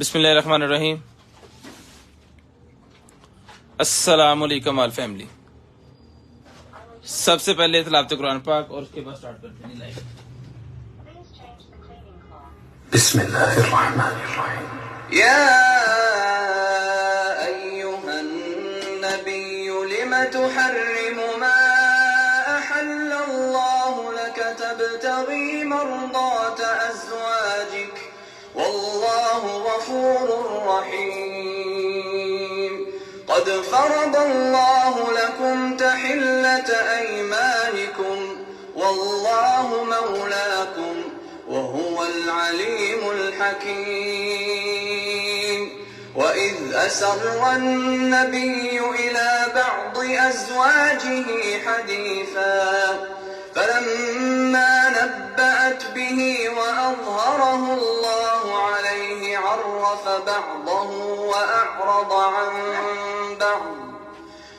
बिस्मिल्लाहिर्रहमानिर्रहीम। अस्सलाम वालेकुम ऑल फैमिली। सबसे पहले तिलावत कुरान पाक और उसके बाद स्टार्ट करते हैं लाइव। बिस्मिल्लाहिर्रहमानिर्रहीम। या अय्युहन नबिय्यु लिमा तुहर्रिमु मा अहल्लल्लाहु लक तबतगी मर्दात अज़वाजिक वल्लाहु गफूरुर रहीम। क़द फ़रदल्लाहु लकुम तहिल्लत अयमानिकुम वल्लाहु मौलाकुम वहुवल अलीमुल हकीम। वइज़ असर्रन नबिय्यु इला बअदि अज़वाजिही हदीसा फलम्मा नब्बअत बिही वअज़हरहु अल्लाहु अलैहि अर्रफ़ बअदहु वअअरज़ अन बअद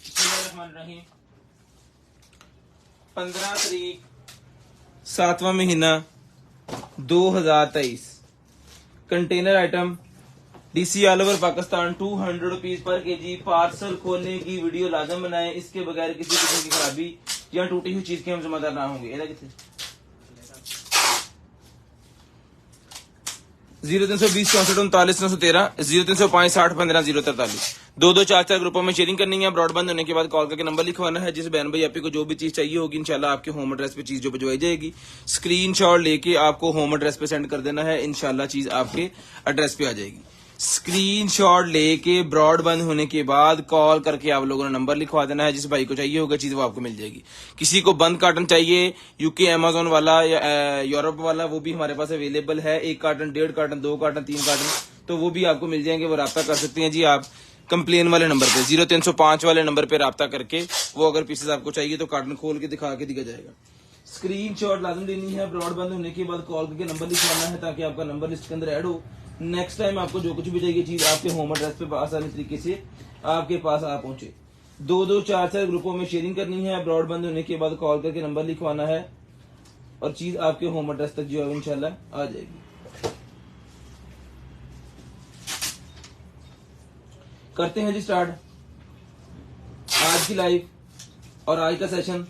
बिस्मिल्लाहिर्रहमानिर्रहीम। 15 तारीख 7वां महीना 2023। Container item DC all over Pakistan 200 rupees per KG. Parcel खोलने की वीडियो लाजम बनाए, इसके बगैर किसी किस्म की खराबी या टूटी हुई चीज के हम जिम्मेदार ना होंगे। 0320 64 39 913 0305 60 15 043। 2-2 4-4 ग्रुपों में शेयरिंग करनी है। ब्रॉडबैंड होने के बाद कॉल करके नंबर लिखवाना है। जिस बहन भाई आपको जो भी चीज चाहिए होगी इंशाल्लाह आपके होम एड्रेस पे चीज जो भिजवाई जाएगी, स्क्रीनशॉट लेके आपको होम एड्रेस पे सेंड कर देना है। इंशाल्लाह चीज आपके एड्रेस पे आ जाएगी। स्क्रीनशॉट लेके ब्रॉडबैंड होने के बाद कॉल करके आप लोगों ने नंबर लिखवा देना है। जिस भाई को चाहिए होगा चीज वो आपको मिल जाएगी। किसी को बंद कार्टन चाहिए यूके अमेजोन वाला या यूरोप वाला, वो भी हमारे पास अवेलेबल है। 1 कार्टन 1.5 कार्टन 2 कार्टन 3 कार्टन तो वो भी आपको मिल जाएंगे। वो राब्ता कर सकते हैं जी आप कंप्लेन वाले नंबर पे 0305 वाले नंबर पे राब्ता करके। वो अगर पीसेस आपको चाहिए तो कार्टन खोल के दिखा के दिया जाएगा। स्क्रीनशॉट लाजम लेनी है। ब्रॉडबैंड होने के बाद कॉल करके नंबर लिखवाना है ताकि आपका नंबर लिस्ट के अंदर ऐड हो। नेक्स्ट टाइम आपको जो कुछ भी चाहिए चीज आपके होम एड्रेस पे आसानी तरीके से आपके पास आ पहुंचे। 2-2 4-4 ग्रुपों में शेयरिंग करनी है। ब्रॉडबैंड होने के बाद कॉल करके नंबर लिखवाना है और चीज आपके होम एड्रेस तक जो है इंशाल्लाह आ जाएगी। करते हैं जी स्टार्ट आज की लाइव और आज का सेशन।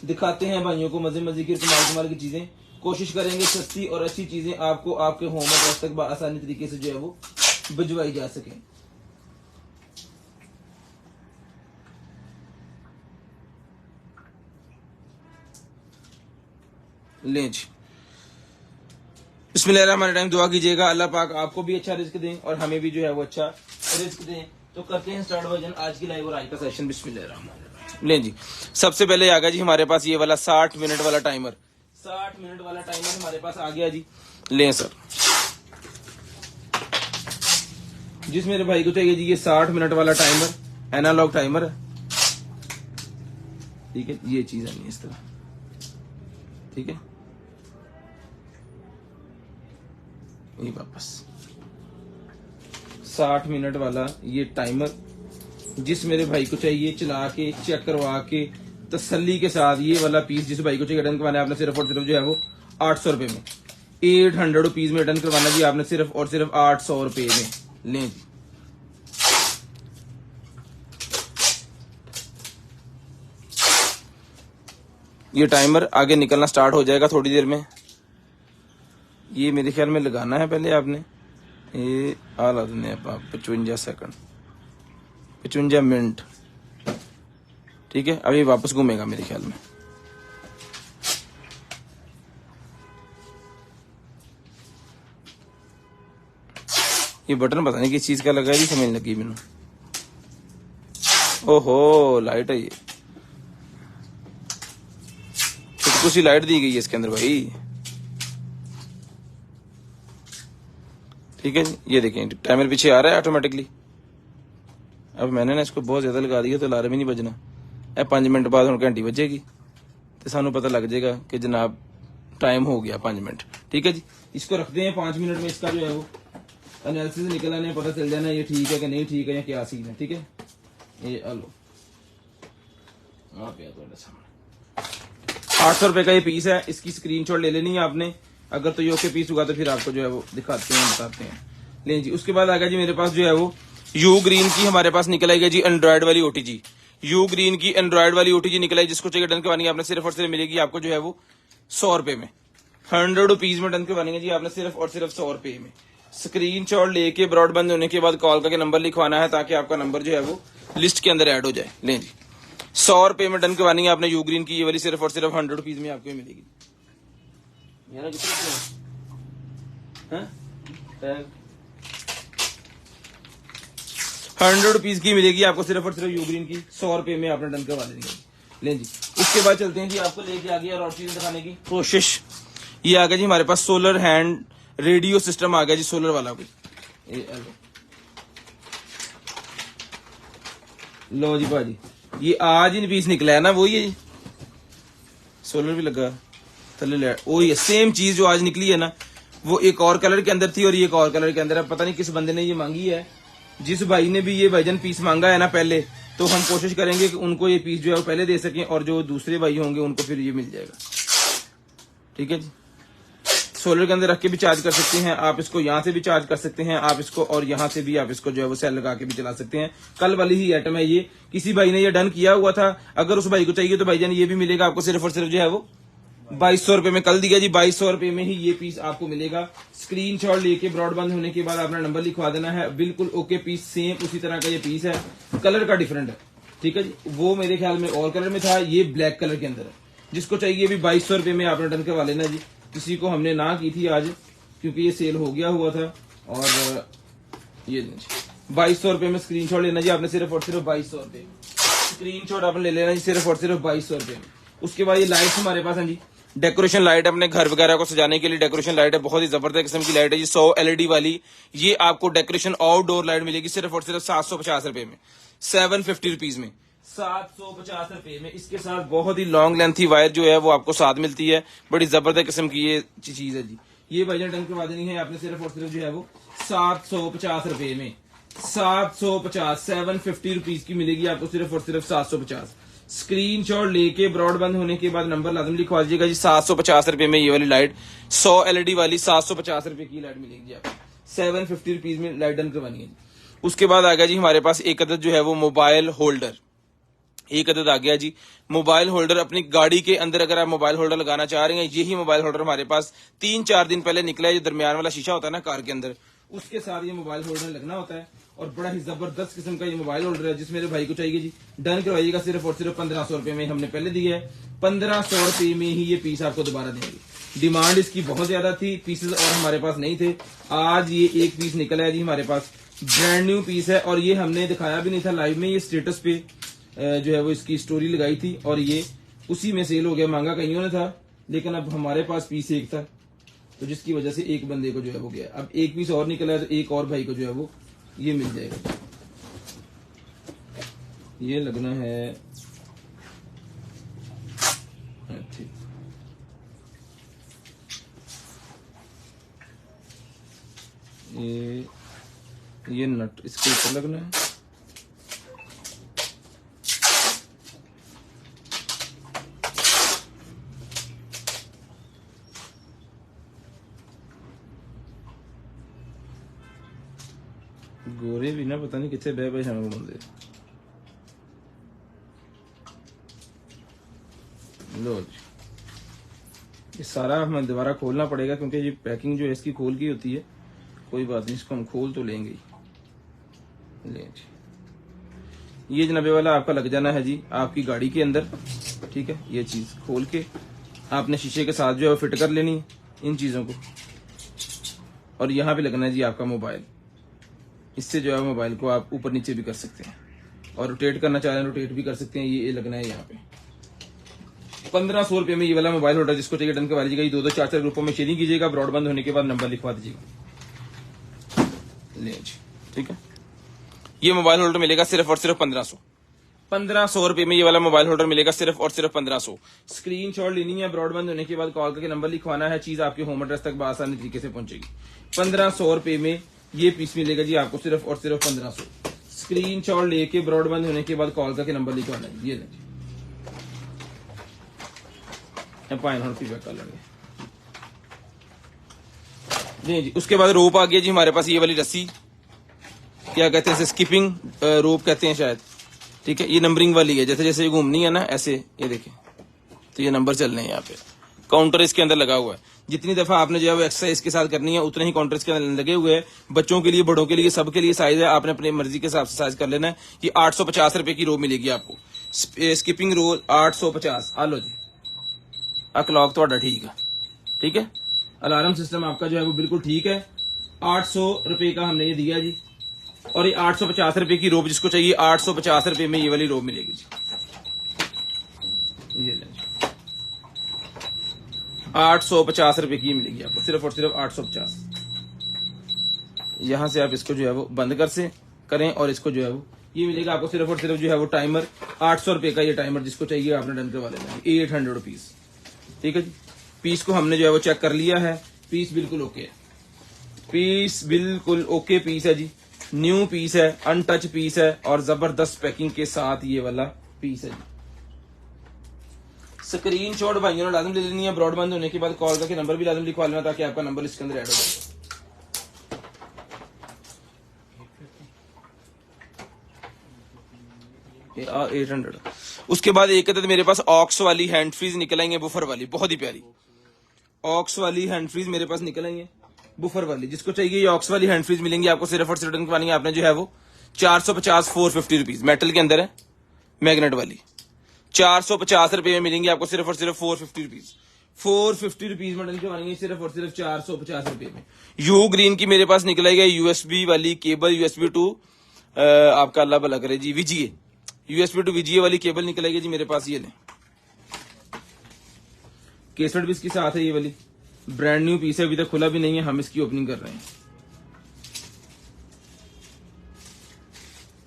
दिखाते हैं भाइयों को मजे मजे की कमाल की चीजें। कोशिश करेंगे सस्ती और अच्छी चीजें आपको आपके होम एड्रेस तक आसानी तरीके से जो है वो भिजवाई जा सके। लें जी, बिस्मिल्लाहिर्रहमानिर्रहीम। दुआ कीजिएगा अल्लाह पाक आपको भी अच्छा रिस्क दें और हमें भी जो है वो अच्छा रिस्क दें। तो करते हैं स्टार्ट वर्जन आज की लाइव और आज का सेशन। बिस्मिल्लाहिर्रहमानिर्रहीम। लें जी, सबसे पहले आ गया जी हमारे पास ये वाला 60 मिनट वाला टाइमर। 60 मिनट वाला टाइमर हमारे पास आ गया जी। लें सर, जिस मेरे भाई को चाहिए जी ये 60 मिनट वाला टाइमर, एनालॉग टाइमर है। ठीक है, ये चीज आनी है इस तरह। ठीक है, ये वापस 60 मिनट वाला ये टाइमर जिस मेरे भाई को चाहिए चला के चेक करवा के तसल्ली के साथ ये वाला पीस जिस भाई को चाहिए रिटर्न करवाना है आपने सिर्फ और सिर्फ जो है वो 800 रुपए में, 800 रुपीज में रिटर्न करवाना जी आपने सिर्फ और सिर्फ 800 रुपए में। लें जी, ये टाइमर आगे निकलना स्टार्ट हो जाएगा थोड़ी देर में। ये मेरे ख्याल में लगाना है पहले आपने ये आला 55 सेकंड 55 मिनट। ठीक है, अभी वापस घूमेगा मेरे ख्याल में। ये बटन पता नहीं किस चीज का लगा है, समझ लगी मैंने। ओहो, लाइट है ये, कुछ लाइट दी गई है इसके अंदर भाई। ठीक है, ये देखें टाइमर पीछे आ रहा है ऑटोमेटिकली। अब मैंने ना इसको बहुत ज्यादा लगा दिया तो अलार्म ही नहीं बजना। 5 मिनट बाद हम घंटी बजेगी तो सानू पता लग जाएगा कि जनाब टाइम हो गया 5 मिनट। ठीक है जी, इसको रखते हैं 5 मिनट में। इसका जो है वो एनालिसिस निकल आने पता चल जाना ये ठीक है कि नहीं ठीक है या क्या सीन है। ठीक है, ये लो 800 रुपए का ये पीस है। इसकी स्क्रीनशॉट ले लेनी है आपने। अगर तो यो के पीस होगा तो फिर आपको जो है वो दिखाते हैं बताते हैं। लें जी, उसके बाद आ गया जी मेरे पास जो है वो यू ग्रीन की हमारे पास निकल आएगा जी एंड्रॉइड वाली ओटीजी। यू ग्रीन की एंड्रॉइड वाली ओटीजी निकला है, जिसको चाहिए डन करवानी है आपने सिर्फ और सिर्फ मिलेगी आपको जो है वो 100 रुपए में, 100 रुपीज में डन करवानी है जी आपने सिर्फ और सिर्फ 100 रुपए में। स्क्रीनशॉट लेके ब्रॉडबैंड होने के बाद कॉल करके नंबर लिखवाना है ताकि आपका नंबर जो है वो लिस्ट के अंदर ऐड हो जाए। लें जी 100 रुपए में डन करवानी है आपने यू ग्रीन की ये वाली सिर्फ और सिर्फ 100 रुपीज में आपको मिलेगी। 100 रुपीज की मिलेगी आपको सिर्फ और सिर्फ यू ग्रीन की, 100 रुपए में आपने डन करवा देनी है। लें जी उसके बाद चलते हैं जी, आपको लेके आ गया और चीज दिखाने की कोशिश। ये आ गया जी हमारे पास सोलर हैंड रेडियो सिस्टम आ गया जी, सोलर वाला भी। लो जी भाजी, ये आज ही पीस निकला है ना, वही है जी, सोलर भी लगा थले, वही है सेम चीज जो आज निकली है ना, वो एक और कलर के अंदर थी और ये एक और कलर के अंदर है। पता नहीं किस बंदे ने ये मांगी है, जिस भाई ने भी ये भाईजान पीस मांगा है ना पहले, तो हम कोशिश करेंगे कि उनको ये पीस जो है वो पहले दे सकें और जो दूसरे भाई होंगे उनको फिर ये मिल जाएगा। ठीक है जी, सोलर के अंदर रख के भी चार्ज कर सकते हैं आप, इसको यहाँ से भी चार्ज कर सकते हैं आप इसको, और यहाँ से भी आप इसको जो है वो सेल लगा के भी चला सकते हैं। कल वाली ही आइटम है ये, किसी भाई ने ये डन किया हुआ था, अगर उस भाई को चाहिए तो भाईजान ये भी मिलेगा आपको सिर्फ और सिर्फ जो है वो 2200 रुपए में। कल दिया जी 2200 रुपए में ही ये पीस आपको मिलेगा। स्क्रीनशॉट लेके ब्रॉडबैंड होने के बाद अपना नंबर लिखवा देना है। बिल्कुल ओके पीस, सेम उसी तरह का ये पीस है, कलर का डिफरेंट है। ठीक है जी, वो मेरे ख्याल में और कलर में था, ये ब्लैक कलर के अंदर है। जिसको चाहिए भी 2200 रुपए में आपने डन करवा लेना जी। किसी को हमने ना की थी आज क्योंकि ये सेल हो गया हुआ था, और ये 2200 रुपए में स्क्रीनशॉट लेना जी आपने सिर्फ और सिर्फ 2200 रुपए स्क्रीनशॉट आपने ले लेना जी सिर्फ और सिर्फ 2200 रुपए में। उसके बाद ये लाइट्स हमारे पास हैं जी, डेकोरेशन लाइट, अपने घर वगैरह को सजाने के लिए डेकोरेशन लाइट है, बहुत ही जबरदस्त किस्म की लाइट है जी, 100 LED वाली। ये आपको डेकोरेशन आउटडोर लाइट मिलेगी सिर्फ और सिर्फ 750 रुपए में, 750 रुपीज में, 750 रुपए में। इसके साथ बहुत ही लॉन्ग लेंथी वायर जो है वो आपको साथ मिलती है, बड़ी जबरदस्त किस्म की ये चीज है जी। ये भाईजान डन करवा देनी है आपने सिर्फ और सिर्फ जो है वो 750 रुपए में, 750 750 रुपीज की मिलेगी आपको सिर्फ और सिर्फ 750। स्क्रीनशॉट लेके ब्रॉडबैंड होने के बाद नंबर लाजम लिखवा दीजिएगा जी। 750 रुपए में ये वाली लाइट, 100 LED वाली 750 रुपए की लाइट मिलेगी जी आपको, 750 रुपीज में लाइट डन करवानी है। उसके बाद आ गया जी हमारे पास एक अदद जो है वो मोबाइल होल्डर, एक अदद आ गया जी मोबाइल होल्डर। अपनी गाड़ी के अंदर अगर आप मोबाइल होल्डर लगाना चाह रहे हैं, यही मोबाइल होल्डर हमारे पास 3-4 दिन पहले निकला है। जो दरमियान वाला शीशा होता है ना कार के अंदर, उसके साथ ये मोबाइल होल्डर लगना होता है, और बड़ा ही जबरदस्त किस्म का ये मोबाइल होल्डर है। जिस मेरे भाई को चाहिए जी डन करवाइएगा सिर्फ और सिर्फ 1500 रुपए में, हमने पहले दिया है 1500 रुपए में ही ये पीस आपको दोबारा देंगे। डिमांड इसकी बहुत ज्यादा थी, पीसेस और हमारे पास नहीं थे, आज ये एक पीस निकला है जी हमारे पास, ब्रांड न्यू पीस है। और ये हमने दिखाया भी नहीं था लाइव में, ये स्टेटस पे जो है वो इसकी स्टोरी लगाई थी और ये उसी में सेल हो गया। मांगा कईयों ने था, लेकिन अब हमारे पास पीस एक था, तो जिसकी वजह से एक बंदे को जो है वो गया। अब एक पीस और निकला है तो एक और भाई को जो है वो ये मिल जाएगा। ये लगना है ठीक, ये नट इसके ऊपर लगना है। गोरे भी ना पता नहीं कितने बह बह हमें बंदे। लो जी, ये सारा हमें दोबारा खोलना पड़ेगा क्योंकि ये पैकिंग जो है इसकी खोल की होती है। कोई बात नहीं, इसको हम खोल तो लेंगे ही। ले जी, ये जनाबे वाला आपका लग जाना है जी आपकी गाड़ी के अंदर। ठीक है, ये चीज खोल के आपने शीशे के साथ जो है फिट कर लेनी है इन चीजों को, और यहाँ पे लगना है जी आपका मोबाइल। इससे जो है मोबाइल को आप ऊपर नीचे भी कर सकते हैं, और रोटेट करना चाह रहे हैं रोटेट भी कर सकते हैं। ये लगना है यहाँ पे 1500 रुपए में ये वाला मोबाइल होल्डर। जिसको चाहिए डन करवा लीजिएगा। ये 2-2 4-4 ग्रुपों में शेयरिंग कीजिएगा। ब्रॉडबैंड होने के बाद नंबर लिखवा दीजिएगा। ले जी, ठीक है, ये मोबाइल होल्डर मिलेगा सिर्फ और सिर्फ 1500 रुपए में। ये वाला मोबाइल होल्डर मिलेगा सिर्फ और सिर्फ 1500। स्क्रीनशॉट लेनी है, ब्रॉडबैंड होने के बाद कॉल करके नंबर लिखवाना है, चीज आपके होम एड्रेस तक आसानी तरीके से पहुंचेगी। 1500 रुपए में ये पीस मिलेगा जी आपको सिर्फ और सिर्फ 1500। स्क्रीनशॉट लेके ब्रॉडबैंड होने के बाद कॉल करके नंबर लिखवाना है। ये कर लेंगे जी। उसके बाद रोप आ गया जी हमारे पास, ये वाली रस्सी क्या कहते हैं इसे, स्किपिंग रोप कहते हैं शायद। ठीक है, ये नंबरिंग वाली है, जैसे जैसे ये घूमनी है ना ऐसे, ये देखें तो ये नंबर चलने हैं यहाँ पे। काउंटर इसके अंदर लगा हुआ है, जितनी दफा आपने जो है वो एक्सरसाइज के साथ करनी है उतने ही काउंटर इसके अंदर लगे हुए हैं। बच्चों के लिए, बड़ों के लिए, सबके लिए साइज है, आपने अपनी मर्जी के हिसाब से साइज कर लेना है। ये 850 रुपए की रो मिलेगी आपको, स्किपिंग रो 850। आ लो जी, क्लॉक थोड़ा ठीक है, ठीक है, अलार्म सिस्टम आपका जो है वो बिल्कुल ठीक है। 800 रुपए का हमने ये दिया जी, और ये 850 रुपए की रोब जिसको चाहिए 850 रुपए में ये वाली रोब मिलेगी जी। ये ले 850 रुपए की मिलेगी आपको, सिर्फ और सिर्फ 850। यहां से आप इसको जो है वो बंद कर से करें और इसको जो है वो ये मिलेगा आपको सिर्फ और सिर्फ जो है वो टाइमर 800 रुपए का। ये टाइमर जिसको चाहिए आपने डन करवा लेना, 800 रुपीज, ठीक है जी। पीस को हमने जो है वो चेक कर लिया है, पीस बिल्कुल ओके है, पीस बिल्कुल ओके पीस है जी, न्यू पीस है, अनटच पीस है और जबरदस्त पैकिंग के साथ ये वाला पीस है जी। स्क्रीनशॉट भाइयों ने लाजम ले लेनी है, ब्रॉडबैंड होने के बाद कॉल करके नंबर भी लाजम लिखवा लेना ताकि आपका नंबर इसके अंदर ऐड हो जाए। ये 800। उसके बाद एक कहते मेरे पास ऑक्स वाली हैंड फ्रीज निकल आएंगे, बुफर वाली, बहुत ही प्यारी ऑक्स वाली हैंड फ्रीज मेरे पास निकल आई है, बुफर वाली। जिसको चाहिए ये ऑक्स वाली हैंड फ्रीज मिलेंगी आपको, सिर्फ और सिर्फ रिटर्न करवानी है आपने जो है वो 450 450 रुपीज, मेटल के अंदर है, मैग्नेट वाली। 450 रुपए में मिलेंगी आपको सिर्फ और सिर्फ 450 रुपीज, 450 रुपीज में रिटर्न करवानी है सिर्फ और सिर्फ 450 रुपए में। यू ग्रीन की मेरे पास निकल आएगा यूएसबी वाली केबल, यूएसबी टू आपका अल्लाह भला करे जी, वीजीए, यूएसबी टू वीजीए वाली केबल निकल आएगी जी मेरे पास। ये लें, केसट भी इसके साथ है, ये वाली ब्रांड न्यू पीस है, अभी तक खुला भी नहीं है, हम इसकी ओपनिंग कर रहे हैं।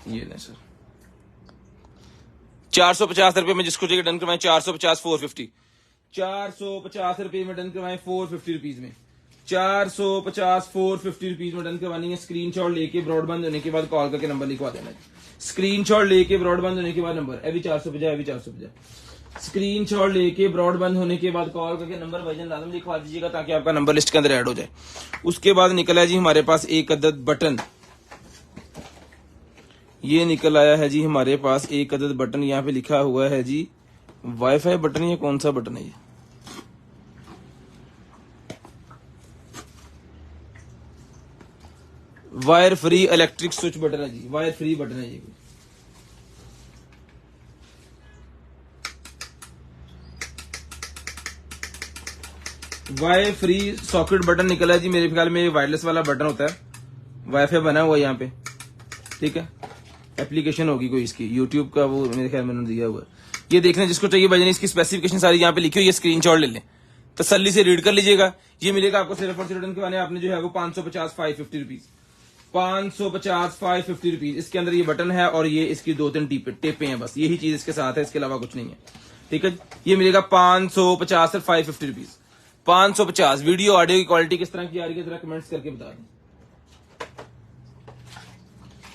ये लें सर, 450 रुपए में जिसको चाहिए डन करवाएं, 450 450, 450 रुपए में डन करवाएं 450 रुपीज में, 450 450 रुपीज में डन करवानी है। स्क्रीनशॉट लेके ब्रॉडबैंड होने के बाद कॉल करके नंबर लिखवा देना, स्क्रीनशॉट लेके ब्रॉडबैंड होने के बाद नंबर अभी 450 अभी 450, स्क्रीनशॉट लेके ब्रॉडबैंड होने के बाद कॉल करके नंबर भाईजान लाजम लिखवा दीजिएगा ताकि आपका नंबर लिस्ट के अंदर ऐड हो जाए। उसके बाद निकला है जी हमारे पास एक अदद बटन, ये निकल आया है जी हमारे पास एक अदद बटन, यहाँ पे लिखा हुआ है जी वाईफाई बटन। ये कौन सा बटन है? ये wire free electric switch button है जी, वायर फ्री बटन है ये। वाई फ्री सॉकेट बटन निकला है जी मेरे ख्याल में, वायरलेस वाला बटन होता है, वाईफाई बना हुआ है यहाँ पे, ठीक है, एप्लीकेशन होगी कोई इसकी यूट्यूब का, वो मेरे ख्याल में दिया हुआ है। ये देखने जिसको चाहिए भाईजान, इसकी स्पेसिफिकेशन सारी यहाँ पे लिखी हुई है, स्क्रीनशॉट ले लें, तसल्ली से रीड कर लीजिएगा। ये मिलेगा आपको सिर्फ और सिर्फ रिटर्न करवाने आपने जो है वो 550 550 रुपीज, 550 550 रुपीज। इसके अंदर ये बटन है और ये इसकी 2-3 टेपे हैं, बस यही चीज इसके साथ है, इसके अलावा कुछ नहीं है, ठीक है। ये मिलेगा 550 और 550 रुपीज, 550। वीडियो ऑडियो की क्वालिटी किस तरह की आ रही है जरा कमेंट्स करके बता दें।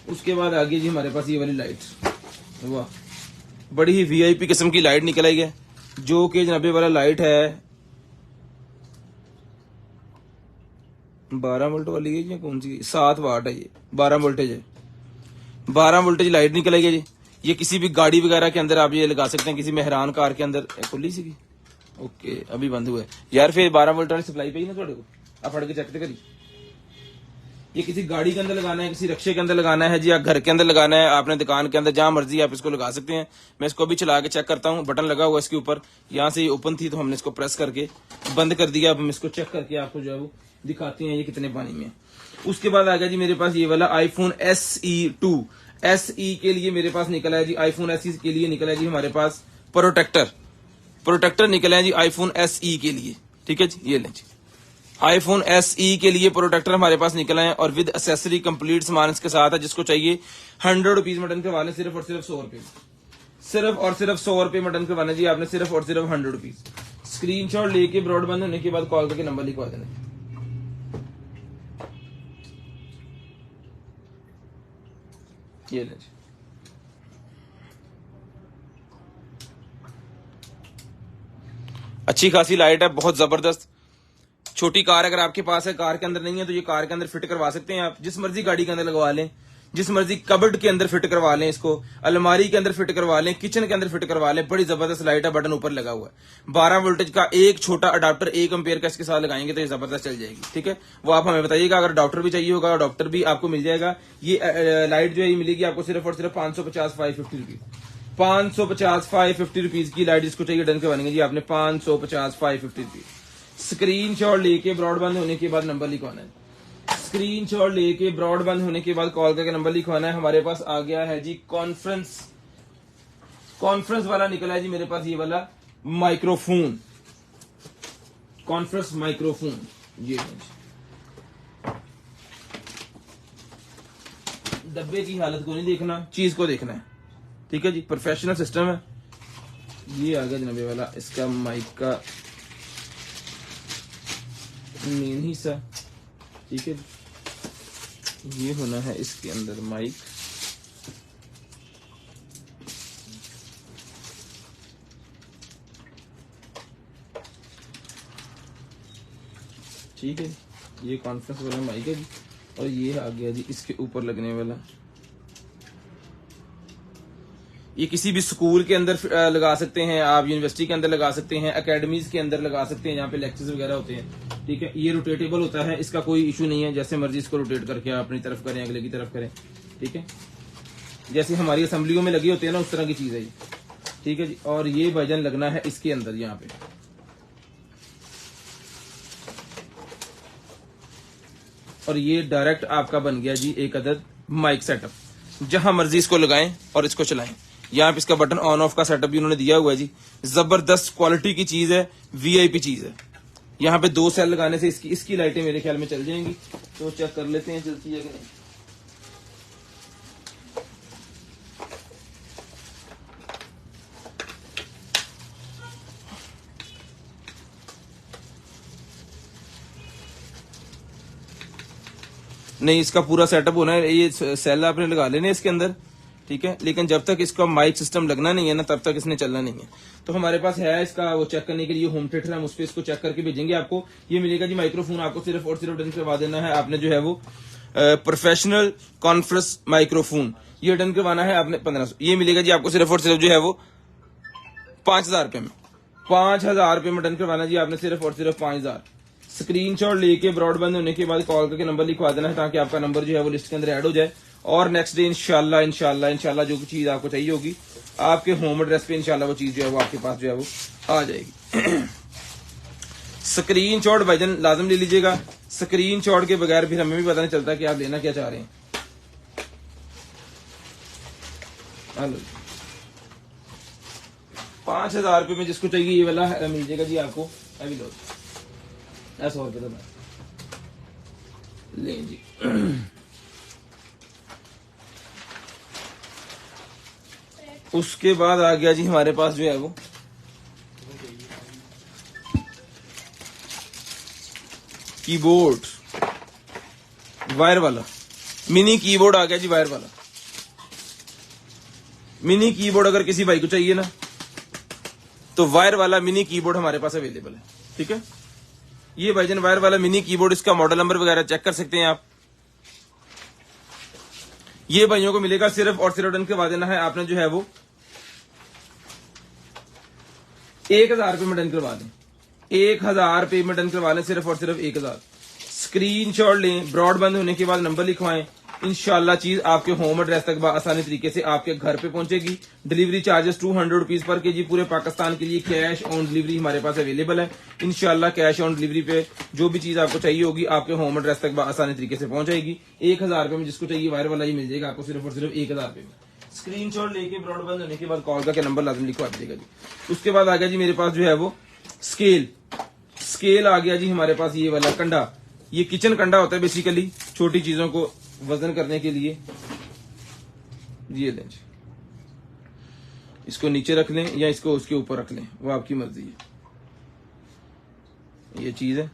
उसके बाद आगे जी हमारे पास ये वाली लाइट, वाह बड़ी ही वीआईपी किस्म की लाइट निकल आई है, जो कि जनाबे वाला लाइट है 12 वोल्ट वाली है, कौन सी 7 वाट है, ये 12 वोल्टेज है, 12 वोल्टेज लाइट निकल आई है जी। ये किसी भी गाड़ी वगैरह के अंदर आप ये लगा सकते हैं, किसी मेहरान कार के अंदर। खुली सी भी ओके, अभी बंद हुआ है यार, फिर 12 वोल्ट वाली सप्लाई पे ना थोड़े को आप फड़ के चेक करिए। ये किसी गाड़ी के अंदर लगाना है, किसी रिक्शे के अंदर लगाना है जी, या घर के अंदर लगाना है, आपने दुकान के अंदर, जहां मर्जी आप इसको लगा सकते हैं। मैं इसको भी चला के चेक करता हूँ, बटन लगा हुआ इसके ऊपर, यहाँ से ये ओपन थी तो हमने इसको प्रेस करके बंद कर दिया। अब हम इसको चेक करके आपको जो है वो दिखाते हैं ये कितने पानी में। उसके बाद आ गया जी मेरे पास ये वाला आईफोन SE2, SE के लिए मेरे पास निकला है जी, आईफोन SE के लिए निकला है जी हमारे पास प्रोटेक्टर निकला है जी आईफोन SE के लिए, ठीक है जी। ये लें जी, आईफोन SE के लिए प्रोटेक्टर हमारे पास निकला है और विद एसेसरी कंप्लीट सामान इसके साथ है। जिसको चाहिए 100 रुपीज में डन करवाने, सिर्फ और सिर्फ 100 रुपए, सिर्फ और सिर्फ 100 रुपए में डन करवाने जी आपने, सिर्फ और सिर्फ 100 रुपीज। स्क्रीनशॉट लेके ब्रॉडबैंड होने के बाद कॉल करके नंबर लिखवा देना। ये ले, अच्छी खासी लाइट है, बहुत जबरदस्त। छोटी कार अगर आपके पास है, कार के अंदर नहीं है, तो ये कार के अंदर फिट करवा सकते हैं आप, जिस मर्जी गाड़ी के अंदर लगवा लें, जिस मर्जी कबर्ड के अंदर फिट करवा लें, इसको अलमारी के अंदर फिट करवा लें, किचन के अंदर फिट करवा लें। बड़ी जबरदस्त लाइट है, बटन ऊपर लगा हुआ है। 12 वोल्टेज का एक छोटा अडाप्टर 1 एम्पियर का इसके साथ लगाएंगे तो ये जबरदस्त चल जाएगी। ठीक है, वो आप हमें बताइएगा। अगर अडाप्टर भी चाहिए होगा, अडाप्टर भी आपको मिल जाएगा। ये लाइट जो है ये मिलेगी आपको सिर्फ और सिर्फ 550 550 रुपीज। 550 550 रुपीज की लाइट जिसको चाहिए डन करवाएंगे जी आपने 550 550 रुपीज। स्क्रीन शॉट लेके ब्रॉडबैंड होने के बाद नंबर लिखवाना है। स्क्रीन शॉट लेके ब्रॉडबैंड होने के बाद कॉल करके नंबर लिखवाना है। हमारे पास आ गया है जी कॉन्फ्रेंस वाला निकला है जी मेरे पास, ये वाला माइक्रोफोन, कॉन्फ्रेंस माइक्रोफोन। ये डब्बे की हालत को नहीं देखना, चीज को देखना है। ठीक है जी, प्रोफेशनल सिस्टम है। ये आ गया जनाब ये वाला इसका माइक का मेन हिस्सा। ठीक है, ये होना है इसके अंदर माइक। ठीक है, ये कॉन्फ्रेंस वाला माइक है जी, और ये आ गया जी इसके ऊपर लगने वाला। ये किसी भी स्कूल के अंदर लगा सकते हैं आप, यूनिवर्सिटी के अंदर लगा सकते हैं, एकेडमीज के अंदर लगा सकते हैं, जहाँ पे लेक्चर्स वगैरह होते हैं। ठीक है, ये रोटेटेबल होता है, इसका कोई इशू नहीं है, जैसे मर्जी इसको रोटेट करके आप अपनी तरफ करें, अगले की तरफ करें। ठीक है, जैसे हमारी असेंबलियों में लगे होते हैं ना, उस तरह की चीज है ये। ठीक है जी, और ये वजन लगना है इसके अंदर यहाँ पे। और ये डायरेक्ट आपका बन गया जी एक अदद माइक सेटअप। जहां मर्जी इसको लगाएं और इसको चलाएं। यहाँ पे इसका बटन ऑन ऑफ का सेटअप भी उन्होंने दिया हुआ है जी। जबरदस्त क्वालिटी की चीज है, वीआईपी चीज है। यहाँ पे 2 सेल लगाने से इसकी लाइटें मेरे ख्याल में चल जाएंगी। तो चेक कर लेते हैं चलती है कि नहीं। नहीं, इसका पूरा सेटअप होना है। ये सेल आपने लगा लेने इसके अंदर। ठीक है, लेकिन जब तक इसका माइक सिस्टम लगना नहीं है ना, तब तक इसने चलना नहीं है। तो हमारे पास है इसका वो चेक करने के लिए होम थिएटर, हम उस पर इसको चेक करके भेजेंगे आपको। ये मिलेगा जी माइक्रोफोन, आपको सिर्फ और सिर्फ डन करवा देना है आपने, जो है वो प्रोफेशनल कॉन्फ्रेंस माइक्रोफोन। ये डन करवाना है आपने 1500। ये मिलेगा जी आपको सिर्फ और सिर्फ जो है वो 5000 रुपए में। 5000 रुपए में डन करवाना जी आपने सिर्फ और सिर्फ 5000। स्क्रीनशॉट लेके ब्रॉडबैंड होने के बाद कॉल करके नंबर लिखवा देना है, ताकि आपका नंबर जो है वो लिस्ट के अंदर ऐड हो जाए। और नेक्स्ट डे इंशाल्लाह जो चीज आपको चाहिए होगी आपके होम एड्रेस पे इंशाल्लाह वो चीज जो है वो आपके पास जो है वो आ जाएगी। स्क्रीनशॉट वजन लाजम ले लीजिएगा। स्क्रीनशॉट के बगैर फिर हमें भी पता नहीं चलता कि आप लेना क्या चाह रहे हैं। हेलो, 5000 रुपए में जिसको चाहिए ये वाला मिल जाएगा जी आपको। अभी लो 100 रुपए तो ले जी। उसके बाद आ गया जी हमारे पास जो है वो कीबोर्ड, वायर वाला मिनी कीबोर्ड आ गया जी। वायर वाला मिनी कीबोर्ड अगर किसी भाई को चाहिए ना, तो वायर वाला मिनी कीबोर्ड हमारे पास अवेलेबल है। ठीक है, ये भाईजन वायर वाला मिनी कीबोर्ड, इसका मॉडल नंबर वगैरह चेक कर सकते हैं आप। ये भाइयों को मिलेगा सिर्फ और सिर्फ डन करवा देना है आपने, जो है वो 1000 रुपए में डन करवा दें। 1000 रुपए में डन करवा लें, सिर्फ और सिर्फ 1000। स्क्रीनशॉट लें, ब्रॉडबैंड होने के बाद नंबर लिखवाएं। इंशाल्लाह चीज आपके होम एड्रेस तक आसानी तरीके से आपके घर पे पहुंचेगी। Delivery charges 200 rupees per KG पूरे पाकिस्तान के लिए। कैश ऑन डिलीवरी हमारे पास अवेलेबल है। इंशाल्लाह कैश ऑन डिलीवरी पे जो भी चीज आपको चाहिए होगी आपके होम एड्रेस तक आसानी तरीके से पहुंच जाएगी। 1000 रुपए में जिसको चाहिए वायर वाला ही मिल जाएगा आपको, सिर्फ और सिर्फ 1000 रुपए में। स्क्रीनशॉट लेके ब्रॉडबैंड होने के बाद कॉल करके नंबर लाजम लिखवा दीजिएगा जी। उसके बाद आ गया जी मेरे पास जो है वो स्केल आ गया जी हमारे पास। ये वाला कंडा, ये किचन कंडा होता है बेसिकली, छोटी चीजों को वजन करने के लिए। ये लें जी, इसको नीचे रख लें या इसको उसके ऊपर रख लें, वो आपकी मर्जी है। ये चीज है,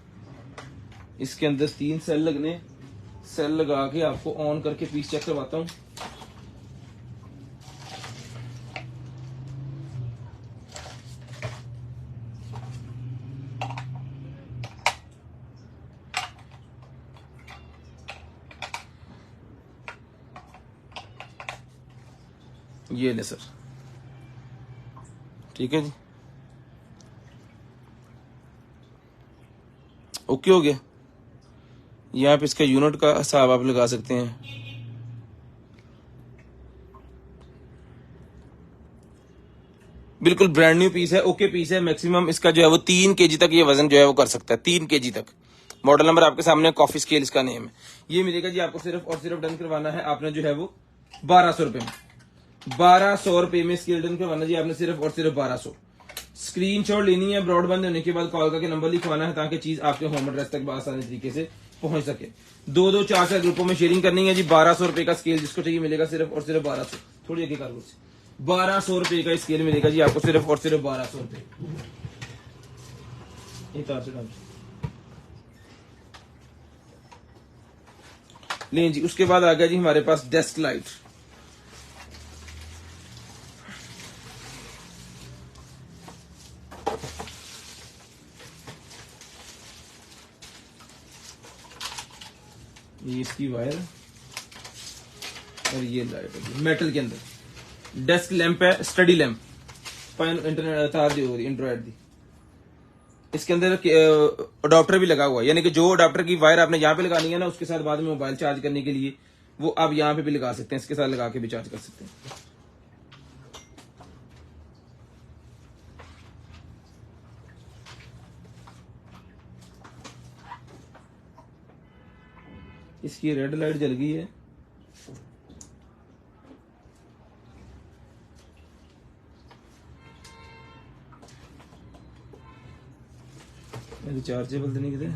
इसके अंदर 3 सेल लगने। सेल लगा के आपको ऑन करके पीस चेक करवाता हूं। ये ले सर, ठीक है जी, ओके हो गया। यहाँ पे इसका यूनिट का हिसाब आप लगा सकते हैं। बिल्कुल ब्रांड न्यू पीस है, ओके पीस है। मैक्सिमम इसका जो है वो 3 kg तक ये वजन जो है वो कर सकता है, 3 kg तक। मॉडल नंबर आपके सामने, कॉफी स्केल इसका नेम है। ये मिलेगा जी आपको सिर्फ और सिर्फ डन करवाना है आपने जो है वो 1200 रुपए में। 1200 रुपए में स्केल डन करवाना जी आपने सिर्फ और सिर्फ 1200। स्क्रीनशॉट लेनी है, ब्रॉडबैंड होने के बाद कॉल करके नंबर लिखवाना है ताकि चीज आपके होम एड्रेस तक आसानी तरीके से पहुंच सके। 2-2 4-4 ग्रुपों में शेयरिंग करनी है जी। 1200 रुपए का स्केल जिसको चाहिए मिलेगा सिर्फ और सिर्फ 1200। थोड़ी आगे कार 1200 रुपए का स्केल मिलेगा जी आपको सिर्फ और सिर्फ 1200 रुपए। लें जी। उसके बाद आ गया जी हमारे पास डेस्क लाइट। ये इसकी वायर और ये लाइट है मेटल के अंदर। डेस्क लैंप है, स्टडी लैंप, इंटरनेट तार दी होगी एंड्रॉइड दी। इसके अंदर अडॉप्टर भी लगा हुआ है, यानी कि जो अडॉप्टर की वायर आपने यहाँ पे लगानी है ना, उसके साथ बाद में मोबाइल चार्ज करने के लिए वो आप यहाँ पे भी लगा सकते हैं, इसके साथ लगा के भी चार्ज कर सकते हैं। इसकी रेड लाइट जल गई है। रिचार्जेबल तो नहीं कितने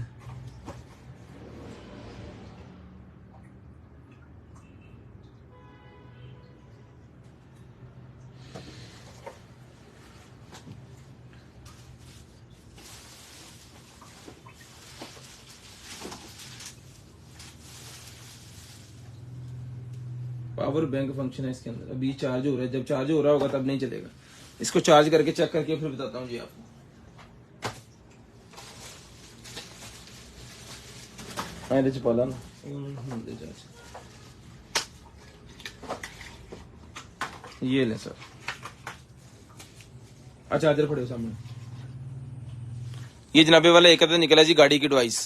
पावर बैंक फंक्शन है इसके अंदर। अभी चार्ज हो रहा है, जब चार्ज हो रहा होगा तब नहीं चलेगा। इसको चार्ज करके चेक करके फिर बताता हूँ जी आपको। पाला ना ये ले सर। अच्छा चार्जर पड़े सामने। ये जनाबे वाला एक निकला जी गाड़ी की डिवाइस,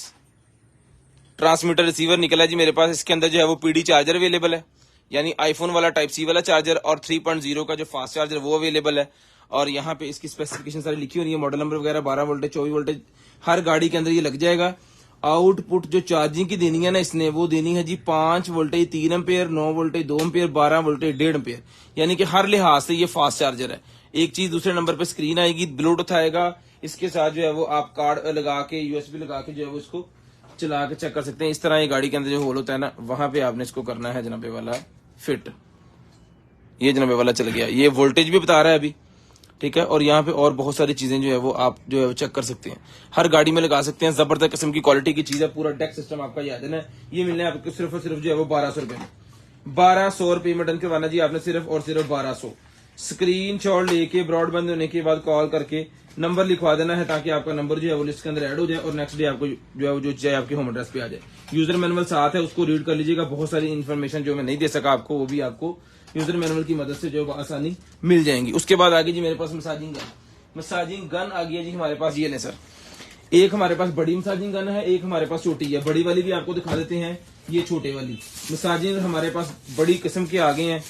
ट्रांसमीटर रिसीवर निकला जी मेरे पास। इसके अंदर जो है वो पीडी चार्जर अवेलेबल है, यानी आईफोन वाला टाइप सी वाला चार्जर, और 3.0 का जो फास्ट चार्जर वो अवेलेबल है। और यहाँ पे इसकी स्पेसिफिकेशन सारी लिखी हुई है, मॉडल नंबर वगैरह, 12 वोल्टेज 24 वोल्टेज हर गाड़ी के अंदर ये लग जाएगा। आउटपुट जो चार्जिंग की देनी है ना इसने, वो देनी है जी 5 voltage 3 ampere, 9 voltage 2 ampere, 12 voltage 1.5 ampere, यानी कि हर लिहाज से ये फास्ट चार्जर है। एक चीज, दूसरे नंबर पे स्क्रीन आएगी, ब्लूटूथ आएगा, इसके साथ जो है वो आप कार्ड लगा के यूएसबी लगा के जो है वो इसको चला के चेक कर सकते हैं। इस तरह ये गाड़ी के अंदर जो होल होता है ना, वहां पे आपने इसको करना है जनाबे वाला फिट। ये जनाबे वाला चल गया, ये वोल्टेज भी बता रहा है अभी, ठीक है। और यहाँ पे और बहुत सारी चीजें जो है वो आप जो है वो चेक कर सकते हैं, हर गाड़ी में लगा सकते हैं। जबरदस्त किस्म की क्वालिटी की चीज है, पूरा डेक सिस्टम आपका याद है ना। ये मिलने आपको सिर्फ और सिर्फ जो है वो 1200 रुपए में। 1200 रुपए में डन करवाना जी आपने सिर्फ और सिर्फ 1200। स्क्रीनशॉट लेके ब्रॉडबैंड होने के बाद कॉल करके नंबर लिखवा देना है ताकि आपका नंबर जो है वो लिस्ट के अंदर ऐड हो जाए और नेक्स्ट डे आपको जो है वो जो चाहे आपके होम एड्रेस पे आ जाए। यूजर मैनुअल साथ है, उसको रीड कर लीजिएगा। बहुत सारी इन्फॉर्मेशन जो मैं नहीं दे सका आपको, वो भी आपको यूजर मैनुअल की मदद से जो है आसानी मिल जाएंगी। उसके बाद आगे जी मेरे पास मसाजिंग गन आ गई है जी हमारे पास। ये ले सर, एक हमारे पास बड़ी मसाजिंग गन है, एक हमारे पास छोटी है। बड़ी वाली भी आपको दिखा देते हैं, ये छोटे वाली मसाजिंग हमारे पास बड़ी किस्म के आ गए हैं।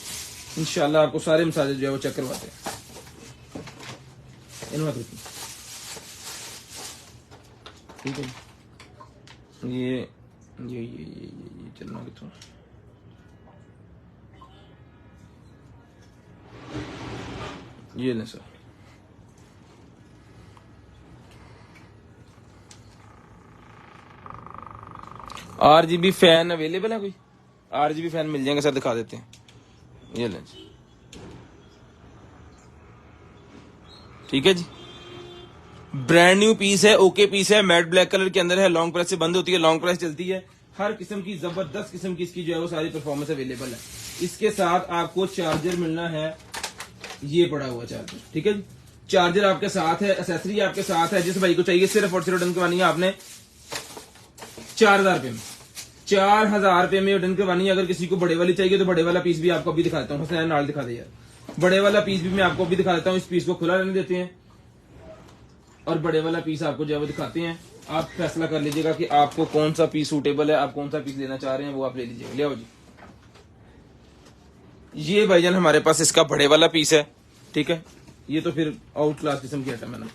इंशाल्लाह आपको सारे मसाजे जो है वो चेक करवाते हैं। ठीक है, ये चलना कितना ये लें सर। RGB फैन अवेलेबल है, कोई RGB फैन मिल जाएंगे सर, दिखा देते हैं। ये लें, ठीक है जी। ब्रांड न्यू पीस है, ओके पीस है, मैट ब्लैक कलर के अंदर है, लॉन्ग प्रेस से बंद होती है, लॉन्ग प्रेस चलती है। हर किस्म की जबरदस्त किस्म की इसकी जो है वो सारी परफॉर्मेंस अवेलेबल है। इसके साथ आपको चार्जर मिलना है, ये पड़ा हुआ चार्जर, ठीक है जी। चार्जर आपके साथ है, एसेसरी आपके साथ है। जिस भाई को चाहिए सिर्फ और सिर्फ डन करवानी है आपने 4000 रुपए में। 4000 रुपए में डन करवानी है। अगर किसी को बड़े वाली चाहिए तो बड़े वाला पीस भी आपको अभी दिखाता हूँ, हुसैन नाल दिखा दे यार। बड़े वाला पीस भी मैं आपको भी दिखा देता हूँ, इस पीस को खुला रहने देते हैं और बड़े वाला पीस आपको जो है वो दिखाते हैं। आप फैसला कर लीजिएगा कि आपको कौन सा पीस सूटेबल है, आप कौन सा पीस लेना चाह रहे हैं, वो आप ले लीजिएगा। ले आओ जी, ये भाईजान हमारे पास इसका बड़े वाला पीस है, ठीक है। ये तो फिर आउट क्लास किस्म की आइटम है ना।